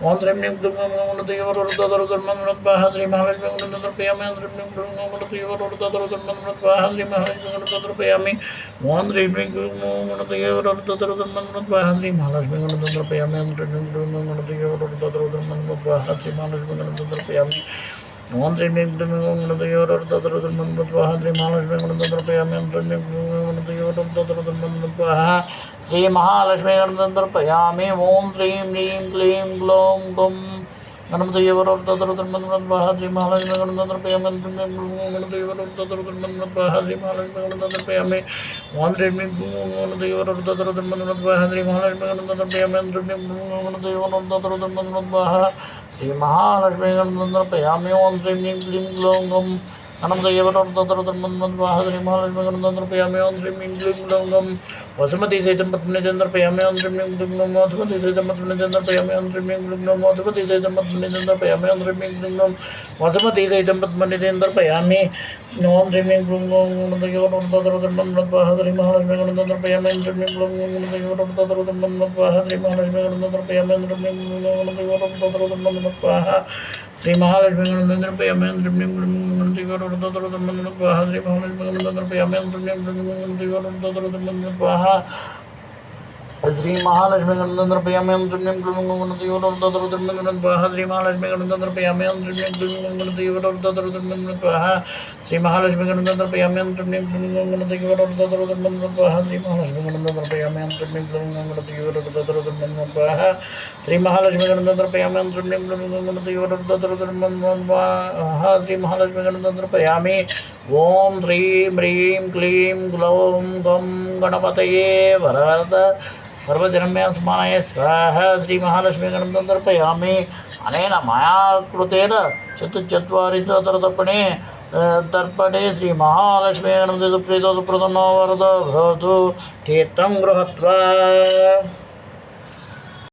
ओम श्रीं ह्रीं क्लीं ग्लौं गणपतियोरुद्रतरुद्रमन्मनत्वाः श्रीमहालक्ष्मी गणपति तर्पयामि ओम श्रीं क्लीं ग्लौं गणपतियोरुद्रतरुद्रमन्मनत्वाः श्रीमहालक्ष्मी गणपति तर्पयामि ओम श्रीं ह्रीं क्लीं ग्लौं गणपतियोरुद्रतरुद्रमन्मनत्वाः श्रीमहालक्ष्मी गणपति तर्पयामि ओम श्रीं क्लीं ग्लौं गणपतियोरुद्रतरुद्रमन्मनत्वाः श्रीमहालक्ष्मी गणपति तर्पयामि ओम श्रीं ह्रीं क्लीं ग्लौं गणपतियोरुद्रतरुद्रमन्मनत्वाः श्रीमहालक्ष्मी गणपति तर्पयामि ओम श्रीं क्लीं ग्लौं गणपतियोरुद्रतरुद्रमन्मनत्वाः श्रीमहालक्ष्मी गणपति तर्पयामि ओम श्रीं ह्रीं क्लीं ग्लौं गं गणपतियोरुद्रतरुद्रमन्मनत्वाः श्रीमहालक्ष्मी गणपति तर्पयामि ओम श्रीं क्लीं ग्लौं गणपतियोरुद्रतरुद्रमन्मनत्वाः श्रीमहालक्ष्मी गणपति तर्पयामि ओम श्रीं ह्रीं क्लीं गणपतियोरुद्रतरुद्रमन्मनत्वाः श्रीमहालक्ष्मी गणपति तर्पयामि ओम श्रीं क्लीं ग्लौं गणपतियोरुद्रतरुद्रमन्मनत्वाः श्रीमहालक्ष्मी गणपति तर्पयामि ओम श्रीं ह्रीं क्लीं ग्लौं गं गणपतियोरुद्रतरुद्रमन्मनत्वाः श्रीमहालक्ष्मी गणपति तर्पयामि ओम श्रीं ह्रीं क्लीं ग्लौं गं वसुमती सहितं पद्मनिधिं तर्पयामि ओम श्रीं ह्रीं क्लीं ग्लौं वसुमती सहितं पद्मनिधिं तर्पयामि ओम श्रीं ह्रीं क्लीं ग्लौं वसुमती सहितं पद्मनिधिं तर्पयामि ओम श्रीं ह्रीं क्लीं ग्लौं वसुमती सहितं पद्मनिधिं तर्पयामि ओम श्रीं ह्रीं क्लीं ग्लौं गणपतियोरुद्रतरुद्रमन्मनत्वाः श्रीमहालक्ष्मी गणपति तर्पयामि ओम श्रीं ह्रीं क्लीं ग्लौं गणपतियोरुद्रतरुद्रमन्मनत्वाः श्रीमहालक्ष्मी गणपति तर्पयामि ओम श्रीं ह्रीं क्लीं ग्लौं गणपतियोरुद्रतरुद्रमन्मनत्वाः श्रीमहालक्ष्मी गणपति तर्पयामि ओम श्रीं ह्रीं क्लीं गणपतियोरुद्रतरुद्रमन्मनत्वाः श्रीमहालक्ष्मी गणपति तर्पयामि ओम श्रीं ह्रीं क्लीं गणपतियोरुद्रतरुद्रमन्मनत्वाः श्रीमहालक्ष्मी गणपति तर्पयामि ओम श्रीं क्लीं गणपतियोरुद्रतरुद्रमन्मनत्वाः श्रीमहालक्ष्मी गणपति तर्पयामि ओम श्रीं क्लीं गणपतियोरुद्रतरुद्रमन्मनत्वाः श्रीमहालक्ष्मी गणपति तर्पयामि ओम श्रीं क्लीं गणपतियोरुद्रतरुद्रमन्मनत्वाः श्रीमहालक्ष्मी गणपति तर्पयामि ओम श्रीं क्लीं गणपतियोरुद्रतरुद्रमन्मनत्वाः श्रीमहालक्ष्मी गणपति तर्पयामि ओम श्रीं क्लीं गणपतियोरुद्रतरुद्रमन्मनत्वाः श्रीमहालक्ष्मी गणपति तर्पयामि ओम श्रीं ह्रीं क्लीं ग्लौं गं गणपतये वरद सर्वजन्मे स्मराय स्वाहा श्रीमहालक्ष्मी गणपति तर्पयामि अनेन मया कृतेन चतुश्चत्वारिंशत्तर्पणे श्रीमहालक्ष्मी गणपति सुप्रीतो सुप्रसन्नो वरदो भवतु तीर्थं गृहीत्वा